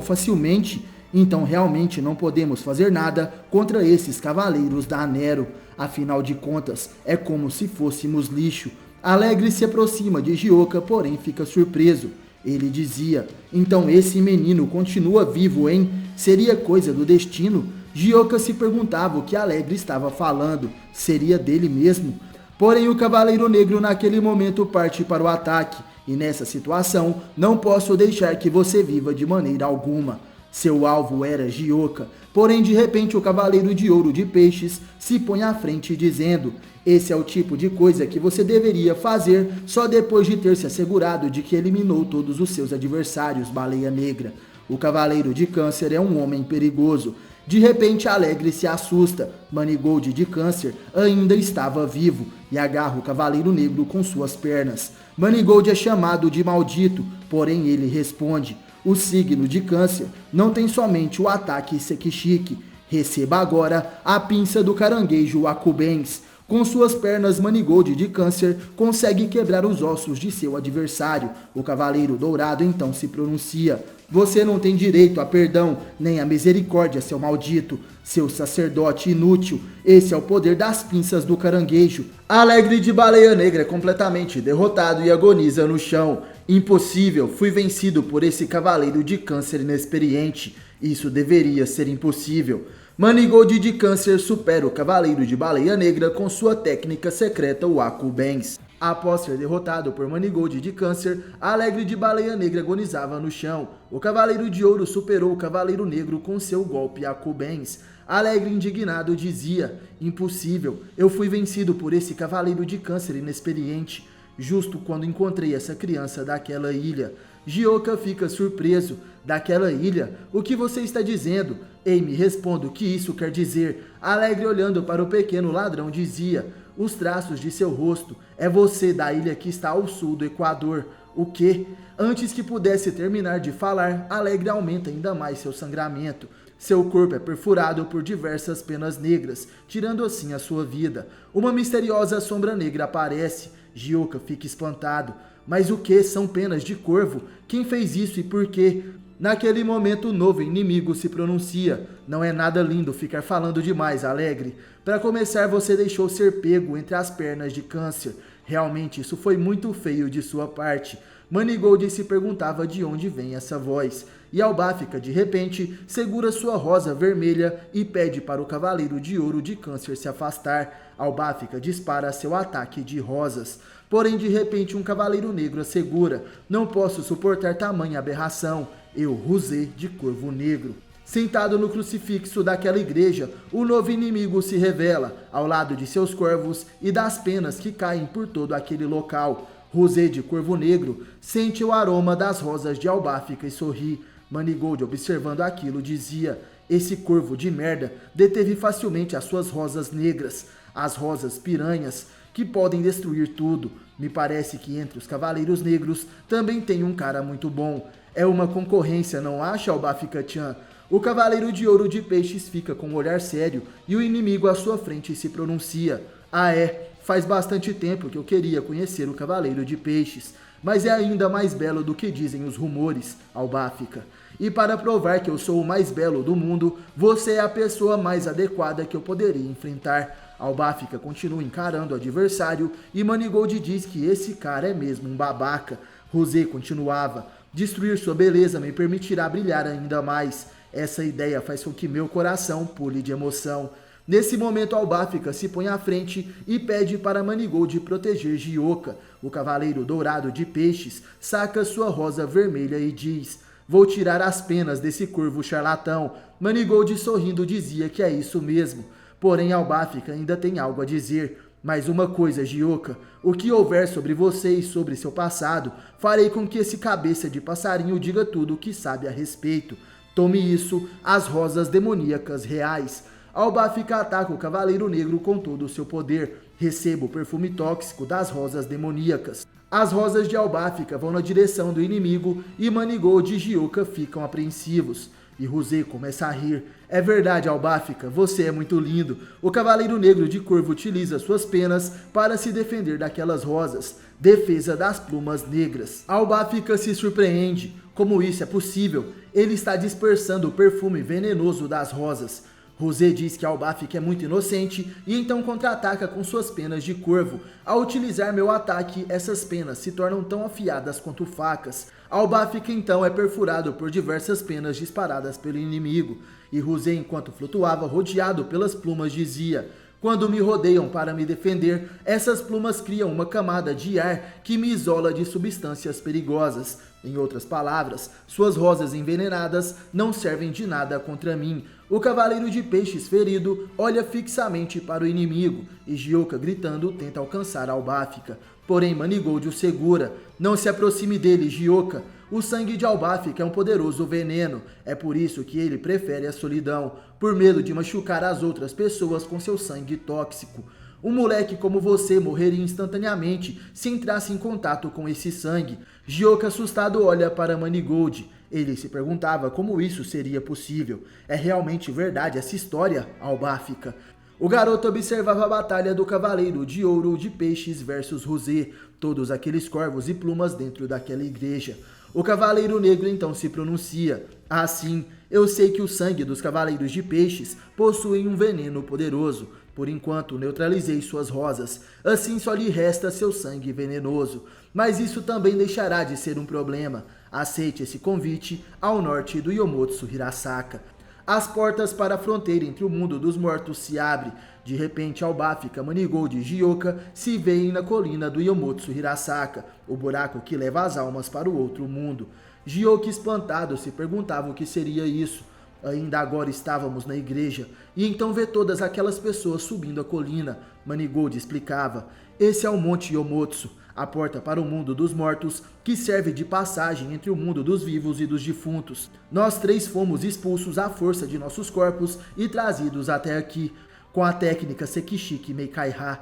facilmente? Então realmente não podemos fazer nada contra esses cavaleiros da Nero. Afinal de contas, é como se fôssemos lixo. Alegre se aproxima de Gioka, porém fica surpreso. Ele dizia: então esse menino continua vivo, hein? Seria coisa do destino? Gioka se perguntava o que Alegre estava falando, seria dele mesmo? Porém o Cavaleiro Negro naquele momento parte para o ataque, e nessa situação não posso deixar que você viva de maneira alguma. Seu alvo era Gioka, porém de repente o Cavaleiro de Ouro de Peixes se põe à frente dizendo: esse é o tipo de coisa que você deveria fazer só depois de ter se assegurado de que eliminou todos os seus adversários, Baleia Negra. O Cavaleiro de Câncer é um homem perigoso. De repente Alegre se assusta, Manigold de Câncer ainda estava vivo e agarra o Cavaleiro Negro com suas pernas. Manigold é chamado de maldito, porém ele responde: o signo de Câncer não tem somente o ataque Sekishiki. Receba agora a pinça do caranguejo Akubens. Com suas pernas, Manigold de Câncer consegue quebrar os ossos de seu adversário. O Cavaleiro Dourado então se pronuncia: você não tem direito a perdão, nem a misericórdia, seu maldito, seu sacerdote inútil. Esse é o poder das pinças do caranguejo. Alegre de Baleia Negra é completamente derrotado e agoniza no chão. Impossível, fui vencido por esse Cavaleiro de Câncer inexperiente. Isso deveria ser impossível. Manigold de Câncer supera o Cavaleiro de Baleia Negra com sua técnica secreta, o Akubens. Após ser derrotado por Manigold de Câncer, Alegre de Baleia Negra agonizava no chão. O Cavaleiro de Ouro superou o Cavaleiro Negro com seu golpe Akubens. Alegre indignado dizia: impossível, eu fui vencido por esse Cavaleiro de Câncer inexperiente, justo quando encontrei essa criança daquela ilha. Gioka fica surpreso. Daquela ilha? O que você está dizendo? Ei, me responda o que isso quer dizer. Alegre olhando para o pequeno ladrão dizia: os traços de seu rosto. É você da ilha que está ao sul do Equador. O quê? Antes que pudesse terminar de falar, Alegre aumenta ainda mais seu sangramento. Seu corpo é perfurado por diversas penas negras, tirando assim a sua vida. Uma misteriosa sombra negra aparece. Gioka fica espantado. Mas o que são penas de corvo? Quem fez isso e por quê? Naquele momento o novo inimigo se pronuncia: não é nada lindo ficar falando demais, Alegre. Para começar, você deixou ser pego entre as pernas de Câncer. Realmente isso foi muito feio de sua parte. Manigold se perguntava de onde vem essa voz. E Albáfica, de repente, segura sua rosa vermelha e pede para o Cavaleiro de Ouro de Câncer se afastar. Albáfica dispara seu ataque de rosas. Porém, de repente, um Cavaleiro Negro a segura. Não posso suportar tamanha aberração. Eu, Rosé de Corvo Negro. Sentado no crucifixo daquela igreja, o novo inimigo se revela, ao lado de seus corvos e das penas que caem por todo aquele local. Rosé de Corvo Negro sente o aroma das rosas de Albáfica e sorri. Manigold, observando aquilo, dizia: esse corvo de merda deteve facilmente as suas rosas negras, as rosas piranhas, que podem destruir tudo. Me parece que entre os Cavaleiros Negros também tem um cara muito bom. É uma concorrência, não acha, Albáfica-chan? O Cavaleiro de Ouro de Peixes fica com um olhar sério e o inimigo à sua frente se pronuncia: ah é, faz bastante tempo que eu queria conhecer o Cavaleiro de Peixes, mas é ainda mais belo do que dizem os rumores, Albáfica. E para provar que eu sou o mais belo do mundo, você é a pessoa mais adequada que eu poderia enfrentar. Albáfica continua encarando o adversário e Manigold diz que esse cara é mesmo um babaca. Rosé continuava: destruir sua beleza me permitirá brilhar ainda mais. Essa ideia faz com que meu coração pule de emoção. Nesse momento, Albáfica se põe à frente e pede para Manigold proteger Gioka. O Cavaleiro Dourado de Peixes saca sua rosa vermelha e diz: vou tirar as penas desse corvo charlatão. Manigold, sorrindo, dizia que é isso mesmo. Porém, Albáfica ainda tem algo a dizer. Mais uma coisa, Gioka, o que houver sobre você e sobre seu passado, farei com que esse cabeça de passarinho diga tudo o que sabe a respeito. Tome isso, as rosas demoníacas reais. Albáfica ataca o Cavaleiro Negro com todo o seu poder. Receba o perfume tóxico das rosas demoníacas. As rosas de Albáfica vão na direção do inimigo e Manigold e Gioka ficam apreensivos. E Rosé começa a rir. É verdade, Albáfica, você é muito lindo. O Cavaleiro Negro de Corvo utiliza suas penas para se defender daquelas rosas. Defesa das plumas negras. Albáfica se surpreende. Como isso é possível? Ele está dispersando o perfume venenoso das rosas. Rosé diz que Albáfica é muito inocente e então contra-ataca com suas penas de corvo. Ao utilizar meu ataque, essas penas se tornam tão afiadas quanto facas. Albafica então é perfurado por diversas penas disparadas pelo inimigo, e Ruzê, enquanto flutuava rodeado pelas plumas, dizia: quando me rodeiam para me defender, essas plumas criam uma camada de ar que me isola de substâncias perigosas. Em outras palavras, suas rosas envenenadas não servem de nada contra mim. O cavaleiro de peixes ferido olha fixamente para o inimigo e Gioka, gritando, tenta alcançar Albafica. Porém, Manigold o segura. Não se aproxime dele, Gioka. O sangue de Albafica é um poderoso veneno. É por isso que ele prefere a solidão, por medo de machucar as outras pessoas com seu sangue tóxico. Um moleque como você morreria instantaneamente se entrasse em contato com esse sangue. Gioka, assustado, olha para Manigold. Ele se perguntava como isso seria possível. É realmente verdade essa história, Albafica? O garoto observava a batalha do Cavaleiro de Ouro de Peixes versus Ruzê, todos aqueles corvos e plumas dentro daquela igreja. O Cavaleiro Negro então se pronuncia: assim, eu sei que o sangue dos Cavaleiros de Peixes possui um veneno poderoso. Por enquanto, neutralizei suas rosas. Assim só lhe resta seu sangue venenoso. Mas isso também deixará de ser um problema. Aceite esse convite ao norte do Yomotsu Hirasaka. As portas para a fronteira entre o mundo dos mortos se abrem. De repente, Albafica, Manigold e Gioka se veem na colina do Yomotsu Hirasaka, o buraco que leva as almas para o outro mundo. Gioka, espantado, se perguntava o que seria isso. Ainda agora estávamos na igreja, e então vê todas aquelas pessoas subindo a colina. Manigold explicava: esse é o Monte Yomotsu, a porta para o mundo dos mortos, que serve de passagem entre o mundo dos vivos e dos defuntos. Nós três fomos expulsos à força de nossos corpos e trazidos até aqui, com a técnica Sekishiki Meikaiha.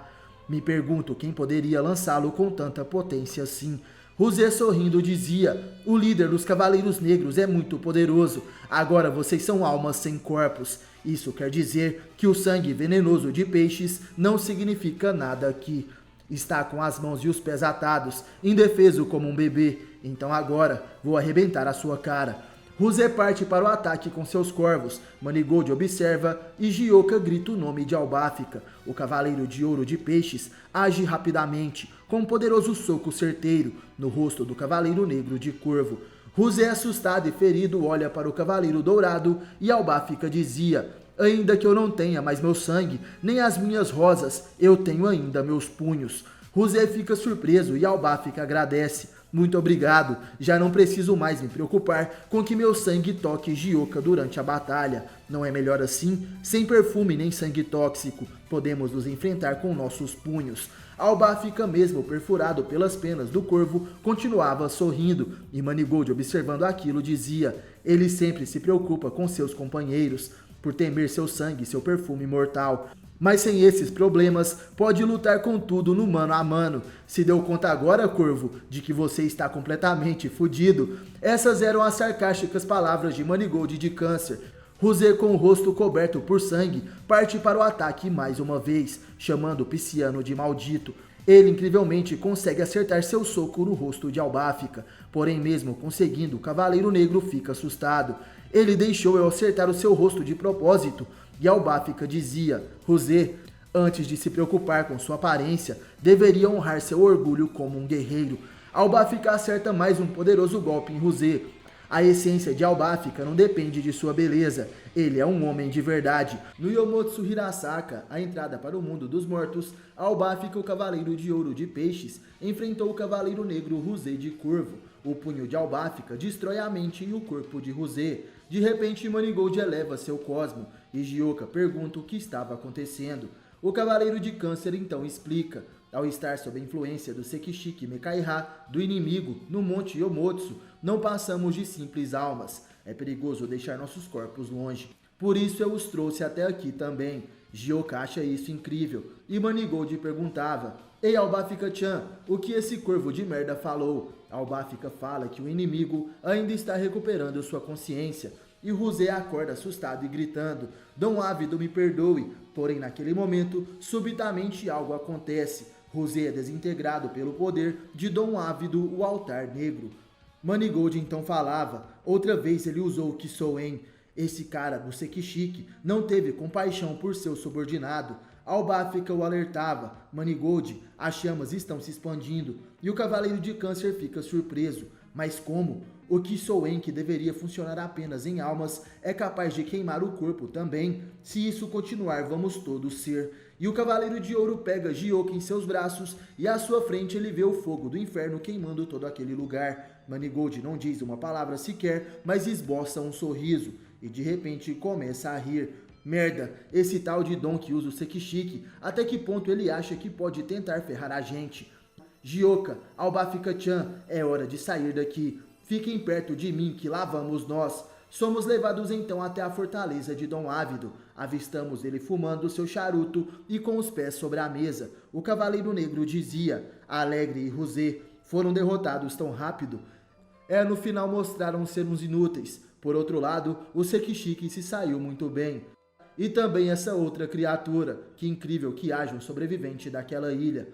Me pergunto quem poderia lançá-lo com tanta potência assim. Ruzê, sorrindo, dizia: o líder dos Cavaleiros Negros é muito poderoso. Agora vocês são almas sem corpos. Isso quer dizer que o sangue venenoso de peixes não significa nada aqui. Está com as mãos e os pés atados, indefeso como um bebê. Então agora vou arrebentar a sua cara. Ruzê parte para o ataque com seus corvos. Manigold observa e Gioka grita o nome de Albafica. O Cavaleiro de Ouro de Peixes age rapidamente, com um poderoso soco certeiro no rosto do Cavaleiro Negro de Corvo. Ruzê, assustado e ferido, olha para o Cavaleiro Dourado e Albafica dizia: ainda que eu não tenha mais meu sangue, nem as minhas rosas, eu tenho ainda meus punhos. Ruzê fica surpreso e Albafica agradece. Muito obrigado, já não preciso mais me preocupar com que meu sangue toque Gioka durante a batalha. Não é melhor assim? Sem perfume nem sangue tóxico, podemos nos enfrentar com nossos punhos. Albafica, mesmo perfurado pelas penas do corvo, continuava sorrindo, e Manigold, observando aquilo, dizia: ele sempre se preocupa com seus companheiros, por temer seu sangue e seu perfume mortal. Mas sem esses problemas, pode lutar com tudo no mano a mano. Se deu conta agora, Corvo, de que você está completamente fudido? Essas eram as sarcásticas palavras de Manigold de Câncer. Ruzê, com o rosto coberto por sangue, parte para o ataque mais uma vez, chamando o Pisciano de maldito. Ele, incrivelmente, consegue acertar seu soco no rosto de Albafica. Porém, mesmo conseguindo, o Cavaleiro Negro fica assustado. Ele deixou eu acertar o seu rosto de propósito. E Albafica dizia: Ruzê, antes de se preocupar com sua aparência, deveria honrar seu orgulho como um guerreiro. Albafica acerta mais um poderoso golpe em Ruzê. A essência de Albafica não depende de sua beleza. Ele é um homem de verdade. No Yomotsu Hirasaka, a entrada para o mundo dos mortos, Albafica, o Cavaleiro de Ouro de Peixes, enfrentou o Cavaleiro Negro Ruzê de Corvo. O punho de Albafica destrói a mente e o corpo de Ruzê. De repente, Manigold eleva seu cosmo e Gioka pergunta o que estava acontecendo. O Cavaleiro de Câncer então explica: ao estar sob a influência do Sekishiki Meikaiha, do inimigo, no Monte Yomotsu, não passamos de simples almas. É perigoso deixar nossos corpos longe. Por isso eu os trouxe até aqui também. Gioka acha isso incrível. E Manigold perguntava: ei, Albafica-chan, o que esse corvo de merda falou? Albafica fala que o inimigo ainda está recuperando sua consciência. E Ruzê acorda assustado e gritando: Dom Ávido, me perdoe. Porém, naquele momento, subitamente algo acontece. Ruzê é desintegrado pelo poder de Dom Ávido, o Altar Negro. Manigold então falava: outra vez ele usou o Kisoen. Esse cara do Sekishiki não teve compaixão por seu subordinado. Albafica o alertava: Manigold, as chamas estão se expandindo. E o Cavaleiro de Câncer fica surpreso. Mas como? O Kisoen, que deveria funcionar apenas em almas, é capaz de queimar o corpo também. Se isso continuar, vamos todos ser. E o Cavaleiro de Ouro pega Gyoka em seus braços e à sua frente ele vê o fogo do inferno queimando todo aquele lugar. Manigold não diz uma palavra sequer, mas esboça um sorriso e de repente começa a rir. Merda, esse tal de Dom que usa o Sekishiki, até que ponto ele acha que pode tentar ferrar a gente? Gyoka, Albafika-chan, é hora de sair daqui. Fiquem perto de mim que lá vamos nós. Somos levados então até a fortaleza de Dom Ávido. Avistamos ele fumando seu charuto e com os pés sobre a mesa. O Cavaleiro Negro dizia: Alegre e Rosé foram derrotados tão rápido. No final mostraram ser uns inúteis. Por outro lado, o Sekishiki se saiu muito bem. E também essa outra criatura. Que incrível que haja um sobrevivente daquela ilha.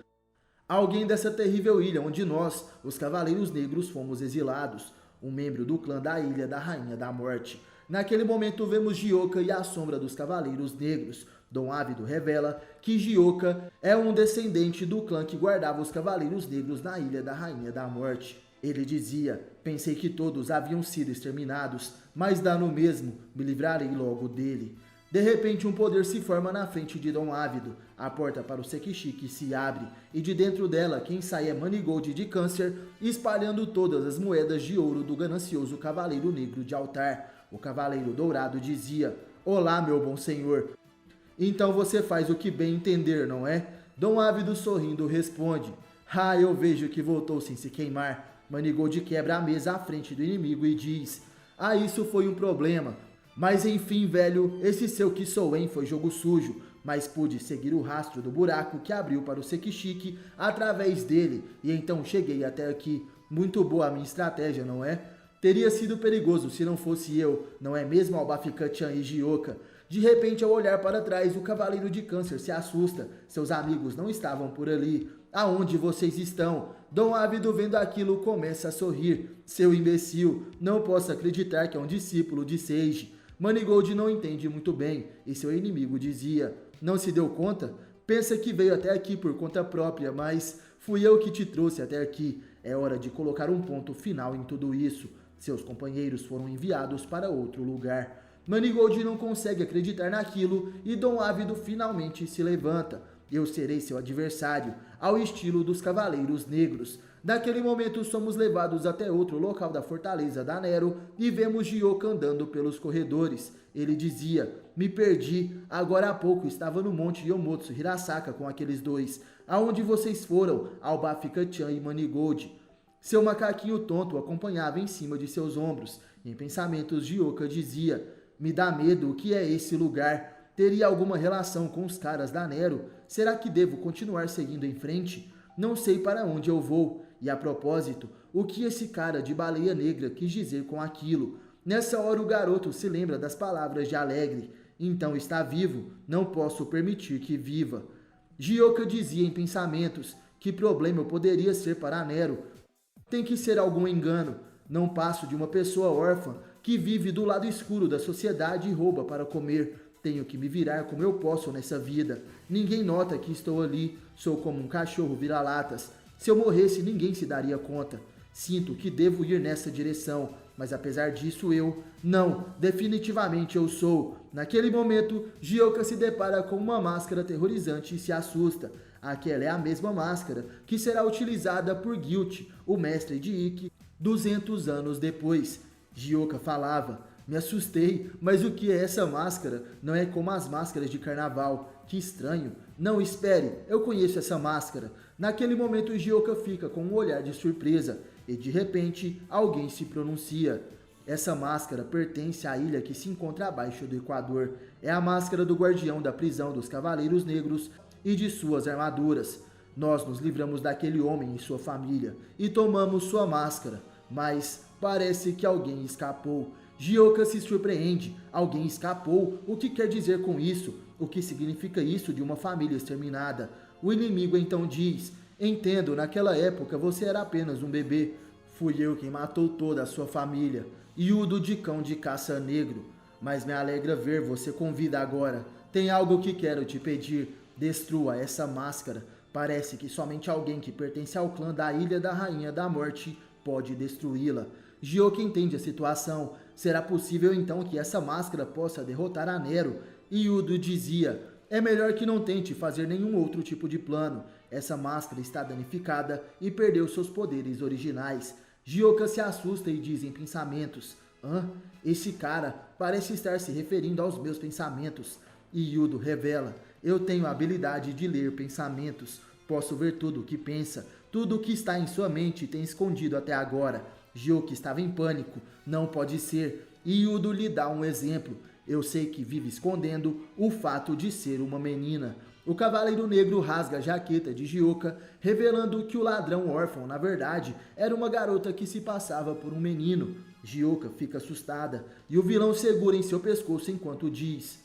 Alguém dessa terrível ilha onde nós, os Cavaleiros Negros, fomos exilados. Um membro do clã da Ilha da Rainha da Morte. Naquele momento vemos Gyoka e a sombra dos Cavaleiros Negros. Dom Ávido revela que Gyoka é um descendente do clã que guardava os Cavaleiros Negros na Ilha da Rainha da Morte. Ele dizia: pensei que todos haviam sido exterminados, mas dá no mesmo, me livrarei logo dele. De repente um poder se forma na frente de Dom Ávido. A porta para o Sekishiki se abre e de dentro dela quem sai é Manigold de Câncer, espalhando todas as moedas de ouro do ganancioso Cavaleiro Negro de Altar. O Cavaleiro Dourado dizia: Olá, meu bom senhor. Então você faz o que bem entender, não é? Dom Ávido sorrindo responde: eu vejo que voltou sem se queimar. Manigold quebra a mesa à frente do inimigo e diz: isso foi um problema. Mas enfim, velho, esse seu Kisoen foi jogo sujo, mas pude seguir o rastro do buraco que abriu para o Sekishiki através dele, e então cheguei até aqui. Muito boa a minha estratégia, não é? Teria sido perigoso se não fosse eu, não é mesmo, Albafika-chan e Gyoka? De repente, ao olhar para trás, o Cavaleiro de Câncer se assusta. Seus amigos não estavam por ali. Aonde vocês estão? Dom Ávido, vendo aquilo, começa a sorrir. Seu imbecil, não posso acreditar que é um discípulo de Seiji. Manigold não entende muito bem, e seu inimigo dizia: não se deu conta? Pensa que veio até aqui por conta própria, mas fui eu que te trouxe até aqui. É hora de colocar um ponto final em tudo isso. Seus companheiros foram enviados para outro lugar. Manigold não consegue acreditar naquilo e Dom Ávido finalmente se levanta. Eu serei seu adversário, ao estilo dos Cavaleiros Negros. Naquele momento somos levados até outro local da fortaleza da Nero e vemos Gyoka andando pelos corredores. Ele dizia: me perdi, agora há pouco estava no Monte Yomotsu Hirasaka com aqueles dois. Aonde vocês foram? Albafika-chan e Manigold. Seu macaquinho tonto o acompanhava em cima de seus ombros. Em pensamentos, Gyoka dizia: me dá medo, o que é esse lugar? Teria alguma relação com os caras da Nero? Será que devo continuar seguindo em frente? Não sei para onde eu vou. E a propósito, o que esse cara de baleia negra quis dizer com aquilo? Nessa hora o garoto se lembra das palavras de Alegre. Então está vivo, não posso permitir que viva. Gyoka dizia em pensamentos: que problema eu poderia ser para a Nero? Tem que ser algum engano. Não passo de uma pessoa órfã que vive do lado escuro da sociedade e rouba para comer. Tenho que me virar como eu posso nessa vida. Ninguém nota que estou ali. Sou como um cachorro vira-latas. Se eu morresse, ninguém se daria conta. Sinto que devo ir nessa direção, mas apesar disso não, definitivamente eu sou. Naquele momento, Gyoka se depara com uma máscara aterrorizante e se assusta. Aquela é a mesma máscara que será utilizada por Guilt, o mestre de Ikki, 200 anos depois. Gyoka falava: me assustei, mas o que é essa máscara? Não é como as máscaras de carnaval. Que estranho. Não, espere, eu conheço essa máscara. Naquele momento, Gyoka fica com um olhar de surpresa e de repente alguém se pronuncia. Essa máscara pertence à ilha que se encontra abaixo do Equador. É a máscara do guardião da prisão dos Cavaleiros Negros e de suas armaduras. Nós nos livramos daquele homem e sua família e tomamos sua máscara, mas parece que alguém escapou. Gyoka se surpreende. Alguém escapou? O que quer dizer com isso? O que significa isso de uma família exterminada? O inimigo então diz: entendo, naquela época você era apenas um bebê. Fui eu quem matou toda a sua família. Yudo de cão de caça negro. Mas me alegra ver você com vida agora. Tem algo que quero te pedir. Destrua essa máscara. Parece que somente alguém que pertence ao clã da Ilha da Rainha da Morte pode destruí-la. Gyoka entende a situação. Será possível então que essa máscara possa derrotar a Nero? E Yudo dizia: é melhor que não tente fazer nenhum outro tipo de plano. Essa máscara está danificada e perdeu seus poderes originais. Gyoka se assusta e diz em pensamentos: esse cara parece estar se referindo aos meus pensamentos. E Yudo revela: eu tenho a habilidade de ler pensamentos. Posso ver tudo o que pensa, tudo o que está em sua mente tem escondido até agora. Gyoka estava em pânico. Não pode ser. E Yudo lhe dá um exemplo. Eu sei que vive escondendo o fato de ser uma menina. O Cavaleiro Negro rasga a jaqueta de Gyoka, revelando que o ladrão órfão, na verdade, era uma garota que se passava por um menino. Gyoka fica assustada e o vilão segura em seu pescoço enquanto diz: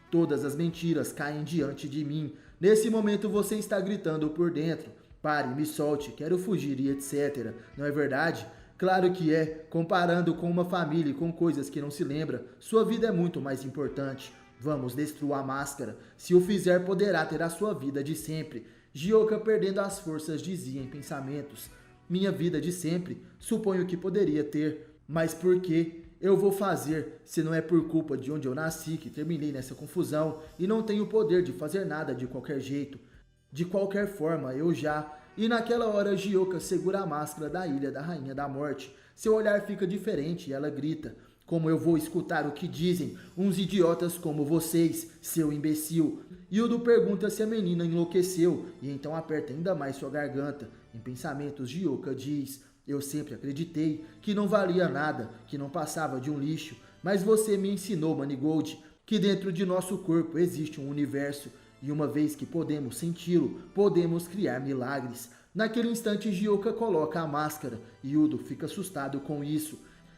todas as mentiras caem diante de mim. Nesse momento você está gritando por dentro: pare, me solte, quero fugir e etc. Não é verdade? Claro que é. Comparando com uma família e com coisas que não se lembra, sua vida é muito mais importante. Vamos destruir a máscara. Se o fizer, poderá ter a sua vida de sempre. Gyoka, perdendo as forças, dizia em pensamentos: minha vida de sempre? Suponho que poderia ter. Mas por que eu vou fazer, se não é por culpa de onde eu nasci que terminei nessa confusão e não tenho o poder de fazer nada de qualquer jeito? De qualquer forma, eu já... E naquela hora, Gyoka segura a máscara da Ilha da Rainha da Morte. Seu olhar fica diferente e ela grita: como eu vou escutar o que dizem uns idiotas como vocês, seu imbecil? Yudo pergunta se a menina enlouqueceu e então aperta ainda mais sua garganta. Em pensamentos, Gyoka diz: eu sempre acreditei que não valia nada, que não passava de um lixo, mas você me ensinou, Manigold, que dentro de nosso corpo existe um universo. E uma vez que podemos senti-lo, podemos criar milagres. Naquele instante, Gyoka coloca a máscara e Yudo fica assustado com isso.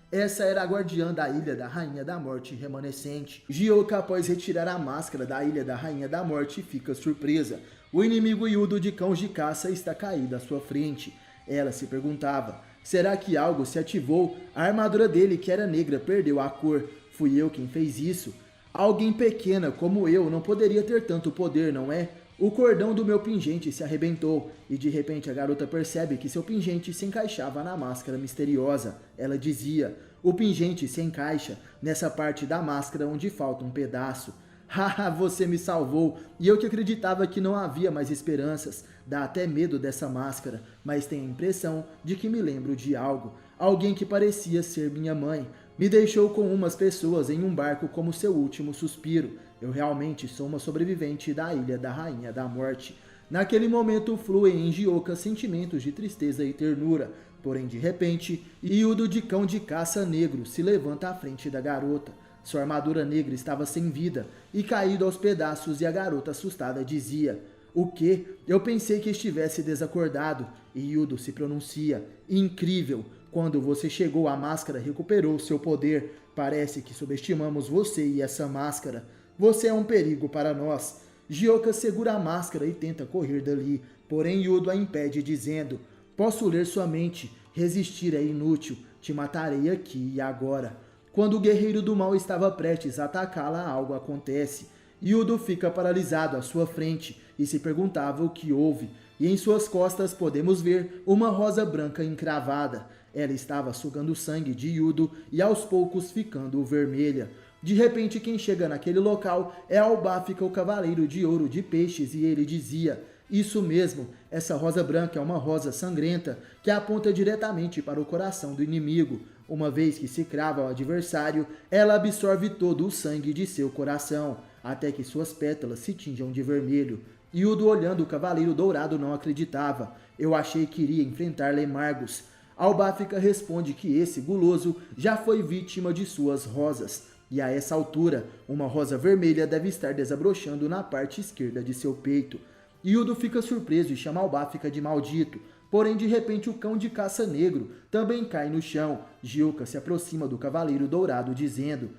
Essa era a guardiã da Ilha da Rainha da Morte remanescente. Gyoka, após retirar a máscara da Ilha da Rainha da Morte, fica surpresa. O inimigo Yudo de cães de caça está caído à sua frente. Ela se perguntava: será que algo se ativou? A armadura dele, que era negra, perdeu a cor. Fui eu quem fez isso? Alguém pequena como eu não poderia ter tanto poder, não é? O cordão do meu pingente se arrebentou e de repente a garota percebe que seu pingente se encaixava na máscara misteriosa. Ela dizia: o pingente se encaixa nessa parte da máscara onde falta um pedaço. Haha, você me salvou, e eu que acreditava que não havia mais esperanças. Dá até medo dessa máscara, mas tenho a impressão de que me lembro de algo. Alguém que parecia ser minha mãe. Me deixou com umas pessoas em um barco como seu último suspiro. Eu realmente sou uma sobrevivente da Ilha da Rainha da Morte. Naquele momento fluem em Gyoka sentimentos de tristeza e ternura. Porém, de repente, Yudo de cão de caça negro se levanta à frente da garota. Sua armadura negra estava sem vida e caído aos pedaços, e a garota assustada dizia: o quê? Eu pensei que estivesse desacordado. E Yudo se pronuncia: incrível! Quando você chegou, a máscara recuperou seu poder. Parece que subestimamos você e essa máscara. Você é um perigo para nós. Gyoka segura a máscara e tenta correr dali, porém Yudo a impede, dizendo: posso ler sua mente. Resistir é inútil. Te matarei aqui e agora. Quando o guerreiro do mal estava prestes a atacá-la, algo acontece. Yudo fica paralisado à sua frente e se perguntava o que houve. E em suas costas podemos ver uma rosa branca encravada. Ela estava sugando o sangue de Yudo e aos poucos ficando vermelha. De repente, quem chega naquele local é Albafica, o Cavaleiro de Ouro de Peixes, e ele dizia: isso mesmo, essa rosa branca é uma rosa sangrenta que aponta diretamente para o coração do inimigo. Uma vez que se crava ao adversário, ela absorve todo o sangue de seu coração, até que suas pétalas se tinjam de vermelho. Yudo, olhando o Cavaleiro Dourado, não acreditava. Eu achei que iria enfrentar Lemargus. Albafica responde que esse guloso já foi vítima de suas rosas. E a essa altura, uma rosa vermelha deve estar desabrochando na parte esquerda de seu peito. Yudo fica surpreso e chama Albafica de maldito. Porém, de repente, o cão de caça negro também cai no chão. Gyoka se aproxima do Cavaleiro Dourado, dizendo: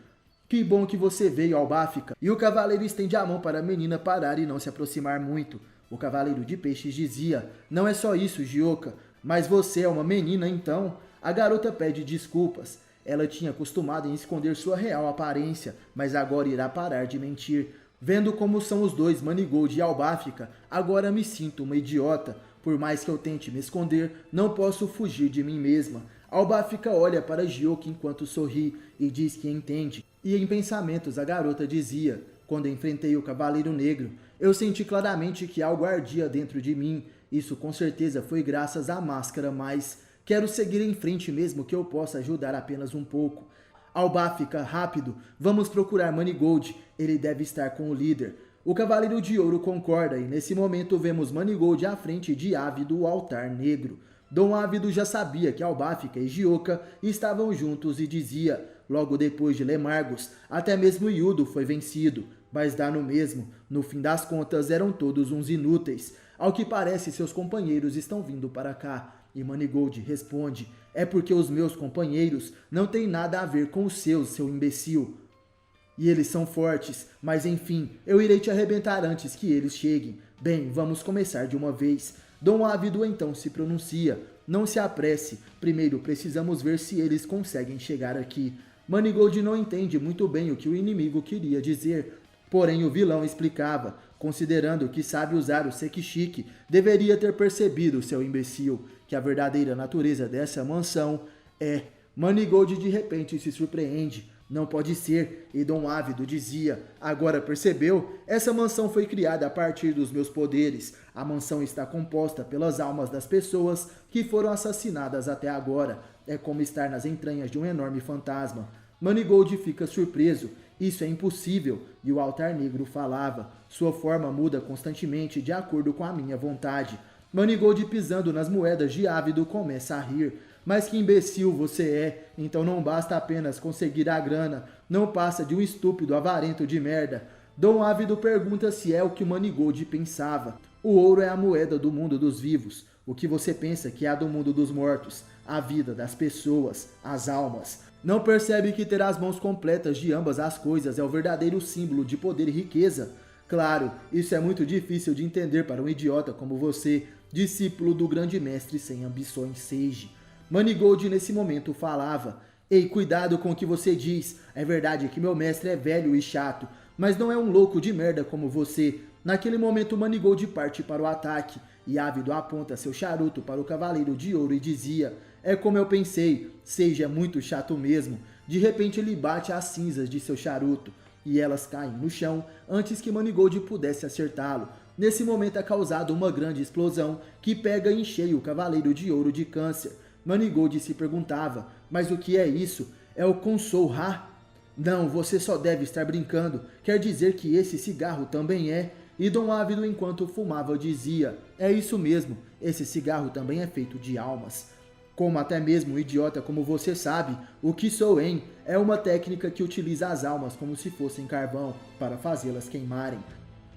que bom que você veio, Albafica. E o Cavaleiro estende a mão para a menina parar e não se aproximar muito. O Cavaleiro de Peixes dizia: não é só isso, Gyoka, mas você é uma menina então? A garota pede desculpas. Ela tinha acostumado em esconder sua real aparência, mas agora irá parar de mentir. Vendo como são os dois, Manigold e Albafica, agora me sinto uma idiota. Por mais que eu tente me esconder, não posso fugir de mim mesma. Albafica olha para Gyoke enquanto sorri e diz que entende. E em pensamentos a garota dizia: quando enfrentei o Cavaleiro Negro, eu senti claramente que algo ardia dentro de mim. Isso com certeza foi graças à máscara, mas quero seguir em frente mesmo que eu possa ajudar apenas um pouco. Albafica, rápido, vamos procurar Manigold, ele deve estar com o líder. O Cavaleiro de Ouro concorda e nesse momento vemos Manigold à frente de Ávido, o Altar Negro. Dom Ávido já sabia que Albafica e Gyoka estavam juntos e dizia: logo depois de Lemargos, até mesmo Yudo foi vencido, mas dá no mesmo, no fim das contas eram todos uns inúteis. Ao que parece seus companheiros estão vindo para cá. E Manigold responde: é porque os meus companheiros não têm nada a ver com os seus, seu imbecil. E eles são fortes, mas enfim, eu irei te arrebentar antes que eles cheguem. Bem, vamos começar de uma vez. Dom Ávido então se pronuncia: não se apresse, primeiro precisamos ver se eles conseguem chegar aqui. Manigold não entende muito bem o que o inimigo queria dizer, porém o vilão explicava: considerando que sabe usar o Sekishiki, deveria ter percebido, seu imbecil, que a verdadeira natureza dessa mansão é... Manigold de repente se surpreende. Não pode ser, e Dom Ávido dizia: agora percebeu? Essa mansão foi criada a partir dos meus poderes. A mansão está composta pelas almas das pessoas que foram assassinadas até agora. É como estar nas entranhas de um enorme fantasma. Manigold fica surpreso. Isso é impossível. E o Altar Negro falava: sua forma muda constantemente de acordo com a minha vontade. Manigold, pisando nas moedas de Ávido, começa a rir. Mas que imbecil você é, então não basta apenas conseguir a grana, não passa de um estúpido avarento de merda. Dom Ávido pergunta se é o que Manigold pensava. O ouro é a moeda do mundo dos vivos. O que você pensa que é a do mundo dos mortos? A vida das pessoas, as almas. Não percebe que ter as mãos completas de ambas as coisas é o verdadeiro símbolo de poder e riqueza? Claro, isso é muito difícil de entender para um idiota como você, discípulo do grande mestre sem ambições Sage. Manigold nesse momento falava: ei, cuidado com o que você diz. É verdade que meu mestre é velho e chato, mas não é um louco de merda como você. Naquele momento Manigold parte para o ataque, e Ávido aponta seu charuto para o Cavaleiro de Ouro e dizia: é como eu pensei, Sage é muito chato mesmo. De repente ele bate as cinzas de seu charuto, e elas caem no chão antes que Manigold pudesse acertá-lo. Nesse momento é causada uma grande explosão que pega em cheio o Cavaleiro de Ouro de Câncer. Manigold se perguntava: mas o que é isso? É o Konsou Ha? Não, você só deve estar brincando. Quer dizer que esse cigarro também é? E Dom Ávido, enquanto fumava, dizia: é isso mesmo, esse cigarro também é feito de almas. Como até mesmo um idiota como você sabe, o Kisoen é uma técnica que utiliza as almas como se fossem carvão, para fazê-las queimarem.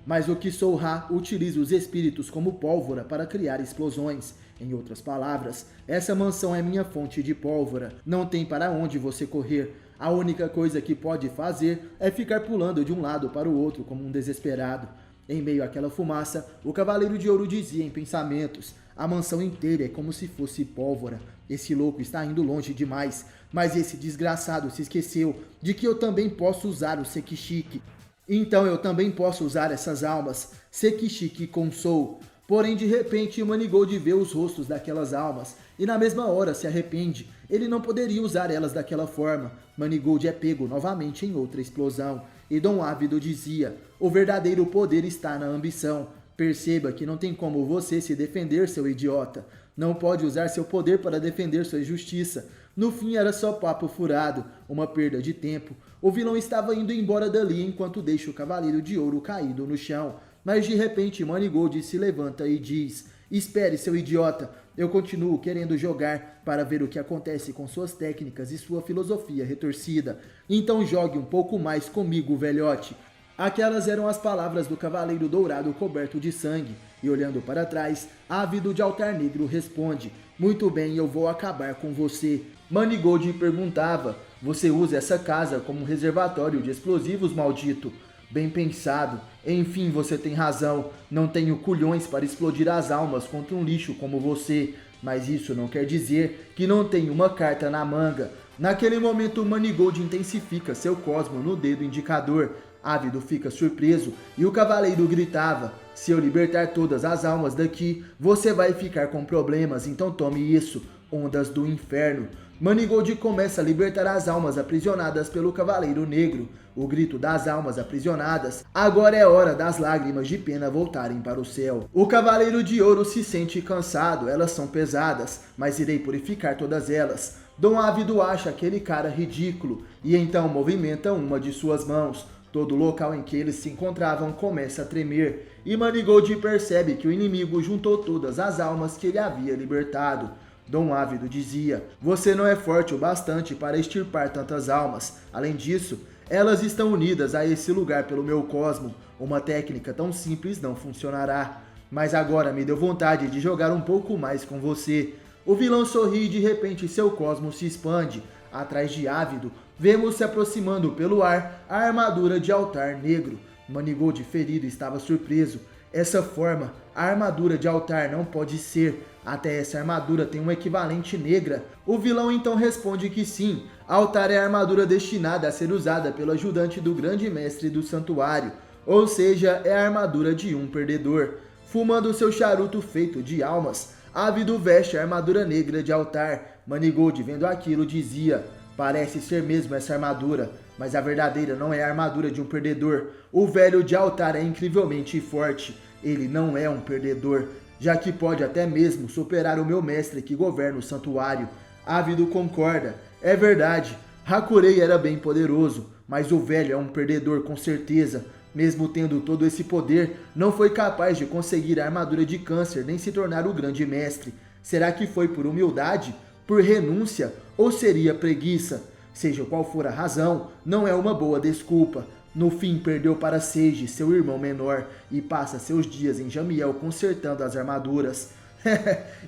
Mas o Konsou Ha utiliza os espíritos como pólvora para criar explosões. Em outras palavras, essa mansão é minha fonte de pólvora. Não tem para onde você correr. A única coisa que pode fazer é ficar pulando de um lado para o outro como um desesperado. Em meio àquela fumaça, o Cavaleiro de Ouro dizia em pensamentos: a mansão inteira é como se fosse pólvora. Esse louco está indo longe demais. Mas esse desgraçado se esqueceu de que eu também posso usar o Sekishiki. Então eu também posso usar essas almas. Sekishiki Konsou. Porém, de repente, Manigold vê os rostos daquelas almas e na mesma hora se arrepende. Ele não poderia usar elas daquela forma. Manigold é pego novamente em outra explosão. E Dom Ávido dizia: o verdadeiro poder está na ambição. Perceba que não tem como você se defender, seu idiota. Não pode usar seu poder para defender sua justiça. No fim era só papo furado, uma perda de tempo. O vilão estava indo embora dali enquanto deixa o Cavaleiro de Ouro caído no chão. Mas de repente Manigold se levanta e diz: espere, seu idiota, eu continuo querendo jogar para ver o que acontece com suas técnicas e sua filosofia retorcida. Então jogue um pouco mais comigo, velhote. Aquelas eram as palavras do Cavaleiro Dourado coberto de sangue, e olhando para trás, Ávido de Altar Negro responde: muito bem, eu vou acabar com você. Manigold perguntava: você usa essa casa como um reservatório de explosivos, maldito? Bem pensado. Enfim, você tem razão. Não tenho culhões para explodir as almas contra um lixo como você. Mas isso não quer dizer que não tenho uma carta na manga. Naquele momento, Manigold intensifica seu cosmo no dedo indicador. Ávido fica surpreso e o cavaleiro gritava: se eu libertar todas as almas daqui, você vai ficar com problemas, então tome isso, ondas do inferno. Manigold começa a libertar as almas aprisionadas pelo Cavaleiro Negro. O grito das almas aprisionadas: agora é hora das lágrimas de pena voltarem para o céu. O Cavaleiro de Ouro se sente cansado, elas são pesadas, mas irei purificar todas elas. Dom Ávido acha aquele cara ridículo e então movimenta uma de suas mãos. Todo o local em que eles se encontravam começa a tremer e Manigold percebe que o inimigo juntou todas as almas que ele havia libertado. Dom Ávido dizia: você não é forte o bastante para extirpar tantas almas. Além disso, elas estão unidas a esse lugar pelo meu cosmo. Uma técnica tão simples não funcionará. Mas agora me deu vontade de jogar um pouco mais com você. O vilão sorri e de repente seu cosmo se expande. Atrás de Ávido, vemos se aproximando pelo ar a armadura de altar negro. Manigold, ferido, estava surpreso. Essa forma, a armadura de altar não pode ser. Até essa armadura tem um equivalente negra. O vilão então responde que sim, altar é a armadura destinada a ser usada pelo ajudante do grande mestre do santuário, ou seja, é a armadura de um perdedor. Fumando seu charuto feito de almas, Ávido veste a armadura negra de altar. Manigold, vendo aquilo, dizia: parece ser mesmo essa armadura, mas a verdadeira não é a armadura de um perdedor. O velho de altar é incrivelmente forte. Ele não é um perdedor, já que pode até mesmo superar o meu mestre que governa o santuário. Ávido concorda. É verdade, Hakurei era bem poderoso, mas o velho é um perdedor com certeza. Mesmo tendo todo esse poder, não foi capaz de conseguir a armadura de câncer nem se tornar o grande mestre. Será que foi por humildade? Por renúncia? Ou seria preguiça? Seja qual for a razão, não é uma boa desculpa. No fim, perdeu para Seiji, seu irmão menor, e passa seus dias em Jamiel consertando as armaduras.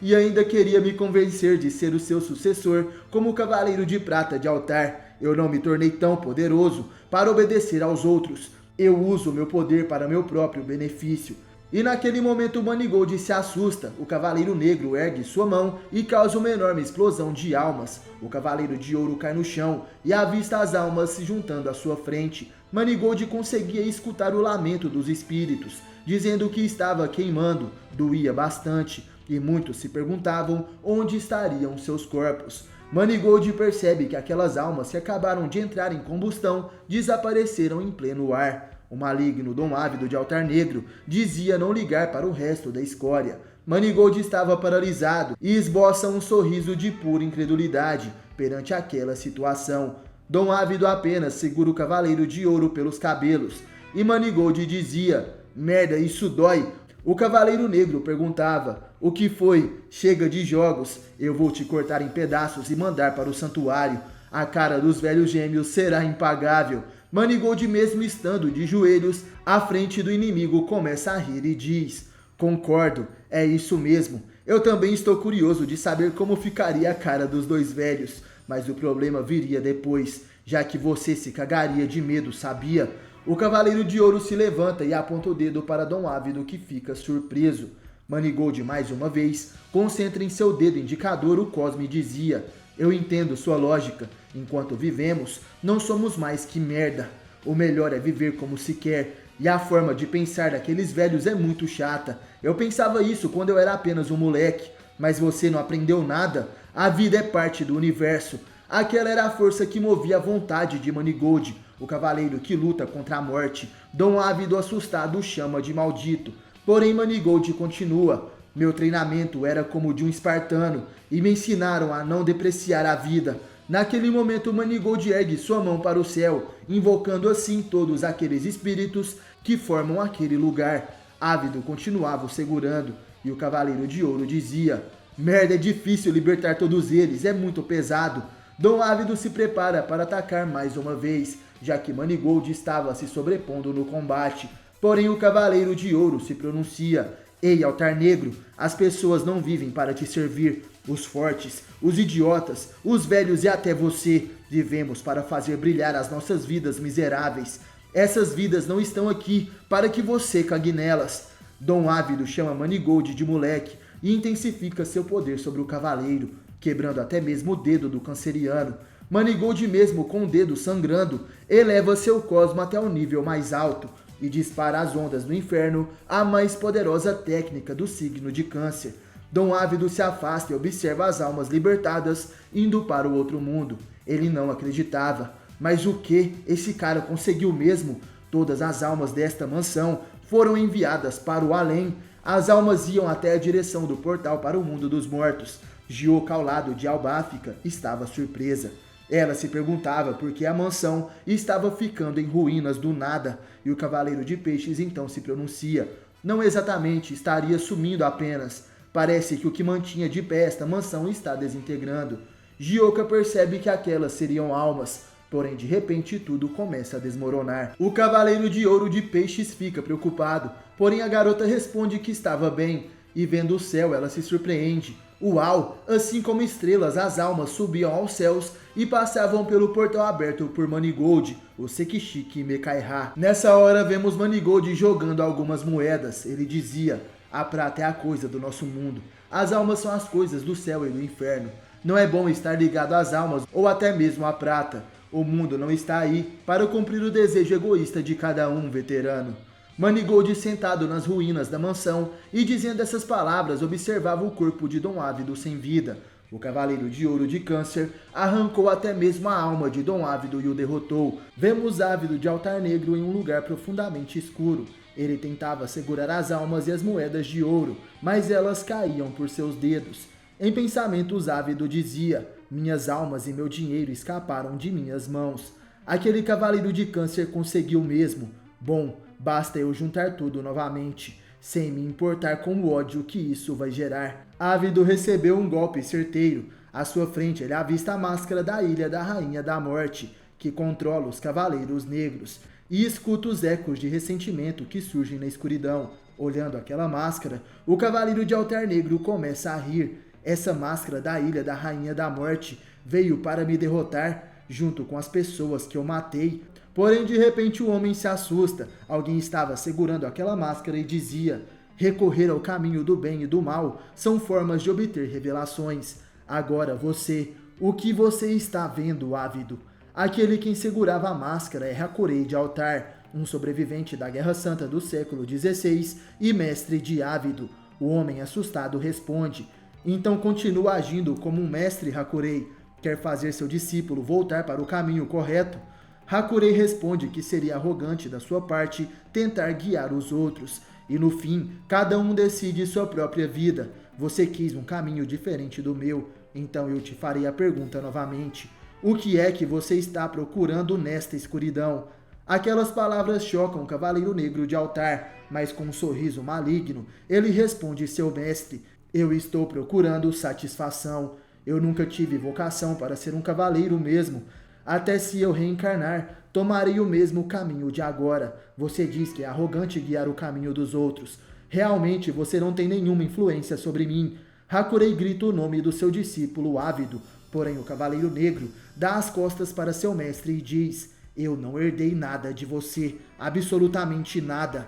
E ainda queria me convencer de ser o seu sucessor como Cavaleiro de Prata de Altar. Eu não me tornei tão poderoso para obedecer aos outros. Eu uso meu poder para meu próprio benefício. E naquele momento Manigold se assusta. O Cavaleiro Negro ergue sua mão e causa uma enorme explosão de almas. O Cavaleiro de Ouro cai no chão e avista as almas se juntando à sua frente. Manigold conseguia escutar o lamento dos espíritos, dizendo que estava queimando, doía bastante, e muitos se perguntavam onde estariam seus corpos. Manigold percebe que aquelas almas que acabaram de entrar em combustão desapareceram em pleno ar. O maligno Dom Ávido de Altar Negro dizia não ligar para o resto da escória. Manigold estava paralisado e esboça um sorriso de pura incredulidade perante aquela situação. Dom Ávido apenas segura o Cavaleiro de Ouro pelos cabelos e Manigold dizia: merda, isso dói. O Cavaleiro Negro perguntava: o que foi? Chega de jogos, eu vou te cortar em pedaços e mandar para o santuário. A cara dos velhos gêmeos será impagável. Manigold, mesmo estando de joelhos à frente do inimigo, começa a rir e diz: concordo, é isso mesmo. Eu também estou curioso de saber como ficaria a cara dos dois velhos, mas o problema viria depois, já que você se cagaria de medo, sabia? O Cavaleiro de Ouro se levanta e aponta o dedo para Dom Ávido, que fica surpreso. Manigold, mais uma vez, concentra em seu dedo indicador o cosmo e dizia: eu entendo sua lógica. Enquanto vivemos, não somos mais que merda. O melhor é viver como se quer. E a forma de pensar daqueles velhos é muito chata. Eu pensava isso quando eu era apenas um moleque. Mas você não aprendeu nada? A vida é parte do universo. Aquela era a força que movia a vontade de Manigold, o cavaleiro que luta contra a morte. Dom Ávido, assustado, o chama de maldito. Porém, Manigold continua: meu treinamento era como o de um espartano e me ensinaram a não depreciar a vida. Naquele momento, Manigold ergue sua mão para o céu, invocando assim todos aqueles espíritos que formam aquele lugar. Ávido continuava o segurando e o Cavaleiro de Ouro dizia: merda, é difícil libertar todos eles, é muito pesado. Dom Ávido se prepara para atacar mais uma vez, já que Manigold estava se sobrepondo no combate. Porém, o Cavaleiro de Ouro se pronuncia: ei, Altar Negro, as pessoas não vivem para te servir. Os fortes, os idiotas, os velhos e até você, vivemos para fazer brilhar as nossas vidas miseráveis. Essas vidas não estão aqui para que você cague nelas. Dom Ávido chama Manigold de moleque e intensifica seu poder sobre o cavaleiro, quebrando até mesmo o dedo do canceriano. Manigold, mesmo com o dedo sangrando, eleva seu cosmo até o nível mais alto e dispara as ondas do inferno, a mais poderosa técnica do signo de Câncer. Dom Ávido se afasta e observa as almas libertadas indo para o outro mundo. Ele não acreditava. Mas o que? Esse cara conseguiu mesmo? Todas as almas desta mansão foram enviadas para o além. As almas iam até a direção do portal para o mundo dos mortos. Gioca, ao lado de Albáfica, estava surpresa. Ela se perguntava por que a mansão estava ficando em ruínas do nada, e o Cavaleiro de Peixes então se pronuncia. Não exatamente, estaria sumindo apenas. Parece que o que mantinha de pé esta mansão está desintegrando. Gioca percebe que aquelas seriam almas, porém de repente tudo começa a desmoronar. O Cavaleiro de Ouro de Peixes fica preocupado, porém a garota responde que estava bem, e vendo o céu ela se surpreende. Uau! Assim como estrelas, as almas subiam aos céus e passavam pelo portal aberto por Manigold, o Sekishiki Mekaiha. Nessa hora vemos Manigold jogando algumas moedas. Ele dizia: a prata é a coisa do nosso mundo. As almas são as coisas do céu e do inferno. Não é bom estar ligado às almas ou até mesmo à prata. O mundo não está aí para cumprir o desejo egoísta de cada um, veterano. Manigold, sentado nas ruínas da mansão e dizendo essas palavras, observava o corpo de Dom Ávido sem vida. O Cavaleiro de Ouro de Câncer arrancou até mesmo a alma de Dom Ávido e o derrotou. Vemos Ávido de Altar Negro em um lugar profundamente escuro. Ele tentava segurar as almas e as moedas de ouro, mas elas caíam por seus dedos. Em pensamentos, Ávido dizia: minhas almas e meu dinheiro escaparam de minhas mãos. Aquele Cavaleiro de Câncer conseguiu mesmo. Bom, basta eu juntar tudo novamente, sem me importar com o ódio que isso vai gerar. Ávido recebeu um golpe certeiro. À sua frente ele avista a máscara da Ilha da Rainha da Morte, que controla os Cavaleiros Negros, e escuta os ecos de ressentimento que surgem na escuridão. Olhando aquela máscara, o Cavaleiro de Altar Negro começa a rir. Essa máscara da Ilha da Rainha da Morte veio para me derrotar, junto com as pessoas que eu matei. Porém, de repente, o homem se assusta. Alguém estava segurando aquela máscara e dizia: recorrer ao caminho do bem e do mal são formas de obter revelações. Agora você, o que você está vendo, Ávido? Aquele quem segurava a máscara é Hakurei de Altar, um sobrevivente da Guerra Santa do século XVI e mestre de Ávido. O homem assustado responde: então continua agindo como um mestre, Hakurei. Quer fazer seu discípulo voltar para o caminho correto? Hakurei responde que seria arrogante da sua parte tentar guiar os outros. E no fim, cada um decide sua própria vida. Você quis um caminho diferente do meu, então eu te farei a pergunta novamente. O que é que você está procurando nesta escuridão? Aquelas palavras chocam o Cavaleiro Negro de Altar, mas com um sorriso maligno, ele responde: seu mestre, eu estou procurando satisfação. Eu nunca tive vocação para ser um cavaleiro mesmo. Até se eu reencarnar, tomarei o mesmo caminho de agora. Você diz que é arrogante guiar o caminho dos outros. Realmente você não tem nenhuma influência sobre mim. Hakurei grita o nome do seu discípulo Ávido, porém o Cavaleiro Negro dá as costas para seu mestre e diz: eu não herdei nada de você, absolutamente nada.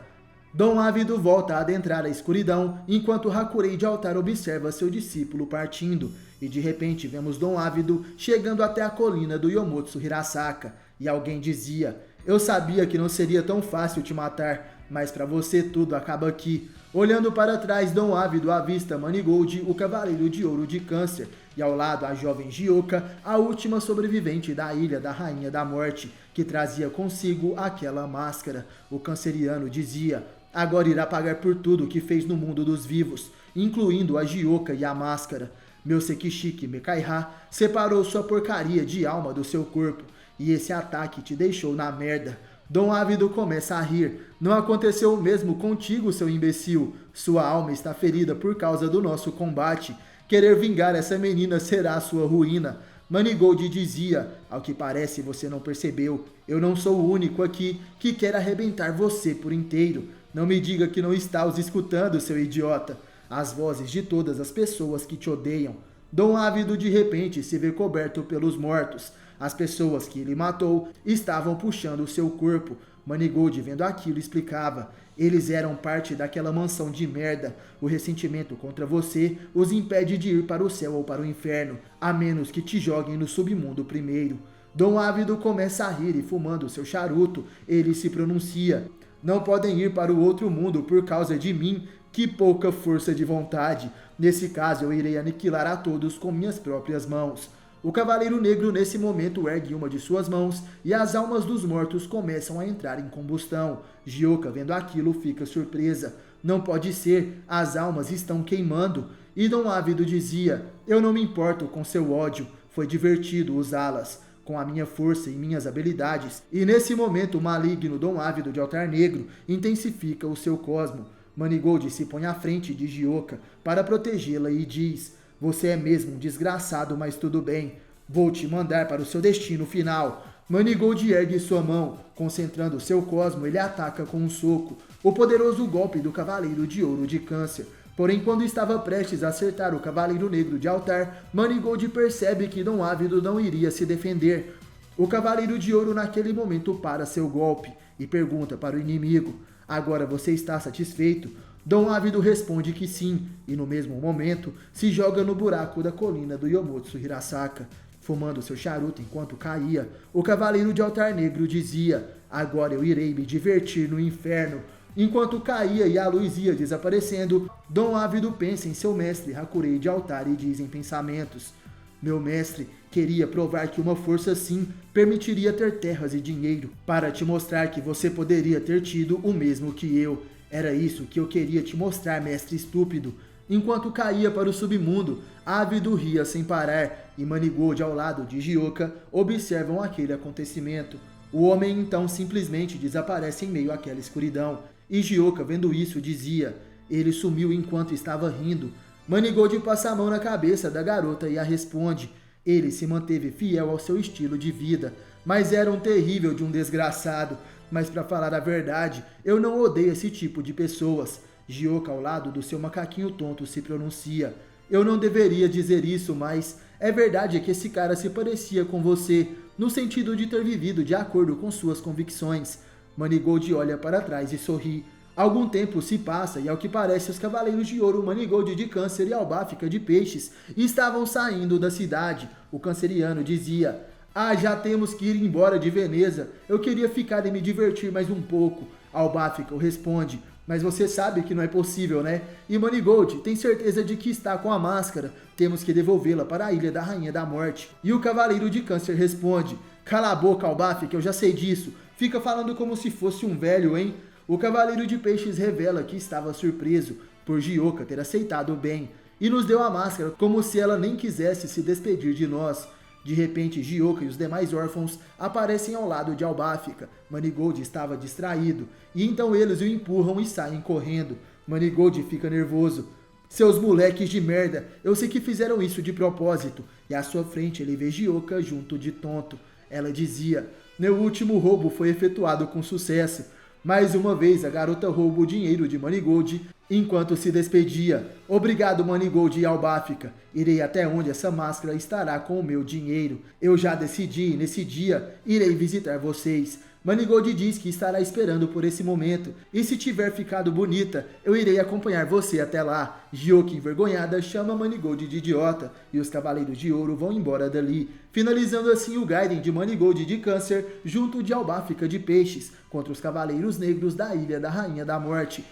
Dom Ávido volta a adentrar a escuridão, enquanto Hakurei de Altar observa seu discípulo partindo. E de repente vemos Dom Ávido chegando até a colina do Yomotsu Hirasaka. E alguém dizia: eu sabia que não seria tão fácil te matar, mas para você tudo acaba aqui. Olhando para trás, Dom Ávido avista Manigold, o Cavaleiro de Ouro de Câncer, e ao lado a jovem Gioca, a última sobrevivente da Ilha da Rainha da Morte, que trazia consigo aquela máscara. O canceriano dizia: agora irá pagar por tudo que fez no mundo dos vivos, incluindo a Gioca e a máscara. Meu Sekishiki Mekaiha separou sua porcaria de alma do seu corpo, e esse ataque te deixou na merda. Dom Ávido começa a rir. Não aconteceu o mesmo contigo, seu imbecil. Sua alma está ferida por causa do nosso combate. Querer vingar essa menina será a sua ruína. Manigold dizia: ao que parece você não percebeu. Eu não sou o único aqui que quer arrebentar você por inteiro. Não me diga que não está os escutando, seu idiota. As vozes de todas as pessoas que te odeiam. Dom Ávido de repente se vê coberto pelos mortos. As pessoas que ele matou estavam puxando o seu corpo. Manigold, vendo aquilo, explicava: eles eram parte daquela mansão de merda. O ressentimento contra você os impede de ir para o céu ou para o inferno, a menos que te joguem no submundo primeiro. Dom Ávido começa a rir e, fumando seu charuto, ele se pronuncia: não podem ir para o outro mundo por causa de mim. Que pouca força de vontade! Nesse caso eu irei aniquilar a todos com minhas próprias mãos. O Cavaleiro Negro nesse momento ergue uma de suas mãos e as almas dos mortos começam a entrar em combustão. Gioka, vendo aquilo, fica surpresa. Não pode ser, as almas estão queimando. E Dom Ávido dizia: eu não me importo com seu ódio, foi divertido usá-las com a minha força e minhas habilidades. E nesse momento o maligno Dom Ávido de Altar Negro intensifica o seu cosmo. Manigold se põe à frente de Gioka para protegê-la e diz: você é mesmo um desgraçado, mas tudo bem. Vou te mandar para o seu destino final. Manigold ergue sua mão. Concentrando seu cosmo, ele ataca com um soco o poderoso golpe do Cavaleiro de Ouro de Câncer. Porém, quando estava prestes a acertar o Cavaleiro Negro de Altar, Manigold percebe que Dom Ávido não iria se defender. O Cavaleiro de Ouro naquele momento para seu golpe e pergunta para o inimigo: agora você está satisfeito? Dom Ávido responde que sim, e no mesmo momento se joga no buraco da colina do Yomotsu Hirasaka. Fumando seu charuto enquanto caía, o Cavaleiro de Altar Negro dizia: agora eu irei me divertir no inferno. Enquanto caía e a luz ia desaparecendo, Dom Ávido pensa em seu mestre Hakurei de Altar e diz em pensamentos: meu mestre queria provar que uma força assim permitiria ter terras e dinheiro, para te mostrar que você poderia ter tido o mesmo que eu. Era isso que eu queria te mostrar, mestre estúpido. Enquanto caía para o submundo, Ávido ria sem parar, e Manigold ao lado de Gioka observam aquele acontecimento. O homem então simplesmente desaparece em meio àquela escuridão, e Gioka, vendo isso, dizia: ele sumiu enquanto estava rindo. Manigold passa a mão na cabeça da garota e a responde: ele se manteve fiel ao seu estilo de vida, mas era um terrível de um desgraçado. Mas para falar a verdade, eu não odeio esse tipo de pessoas. Gioka, ao lado do seu macaquinho tonto, se pronuncia: eu não deveria dizer isso, mas é verdade que esse cara se parecia com você, no sentido de ter vivido de acordo com suas convicções. Manigold olha para trás e sorri. Algum tempo se passa e, ao que parece, os Cavaleiros de Ouro, Manigold de Câncer e Albáfica de Peixes estavam saindo da cidade. O canceriano dizia: ah, já temos que ir embora de Veneza. Eu queria ficar e me divertir mais um pouco. Albáfica responde: mas você sabe que não é possível, né? E Manigold tem certeza de que está com a máscara. Temos que devolvê-la para a Ilha da Rainha da Morte. E o Cavaleiro de Câncer responde: cala a boca, Albáfica, eu já sei disso. Fica falando como se fosse um velho, hein? O Cavaleiro de Peixes revela que estava surpreso por Gioka ter aceitado bem e nos deu a máscara como se ela nem quisesse se despedir de nós. De repente, Gioka e os demais órfãos aparecem ao lado de Albáfica. Manigold estava distraído, e então eles o empurram e saem correndo. Manigold fica nervoso. Seus moleques de merda, eu sei que fizeram isso de propósito. E à sua frente ele vê Gioka junto de Tonto. Ela dizia: meu último roubo foi efetuado com sucesso. Mais uma vez a garota rouba o dinheiro de Manigold enquanto se despedia. Obrigado, Manigold e Albáfica. Irei até onde essa máscara estará com o meu dinheiro. Eu já decidi e nesse dia irei visitar vocês. Manigold diz que estará esperando por esse momento, e se tiver ficado bonita, eu irei acompanhar você até lá. Gioka, envergonhada, chama Manigold de idiota, e os Cavaleiros de Ouro vão embora dali, finalizando assim o Gaiden de Manigold de Câncer, junto de Albáfica de Peixes, contra os Cavaleiros Negros da Ilha da Rainha da Morte.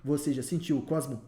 Você já sentiu o Cosmo?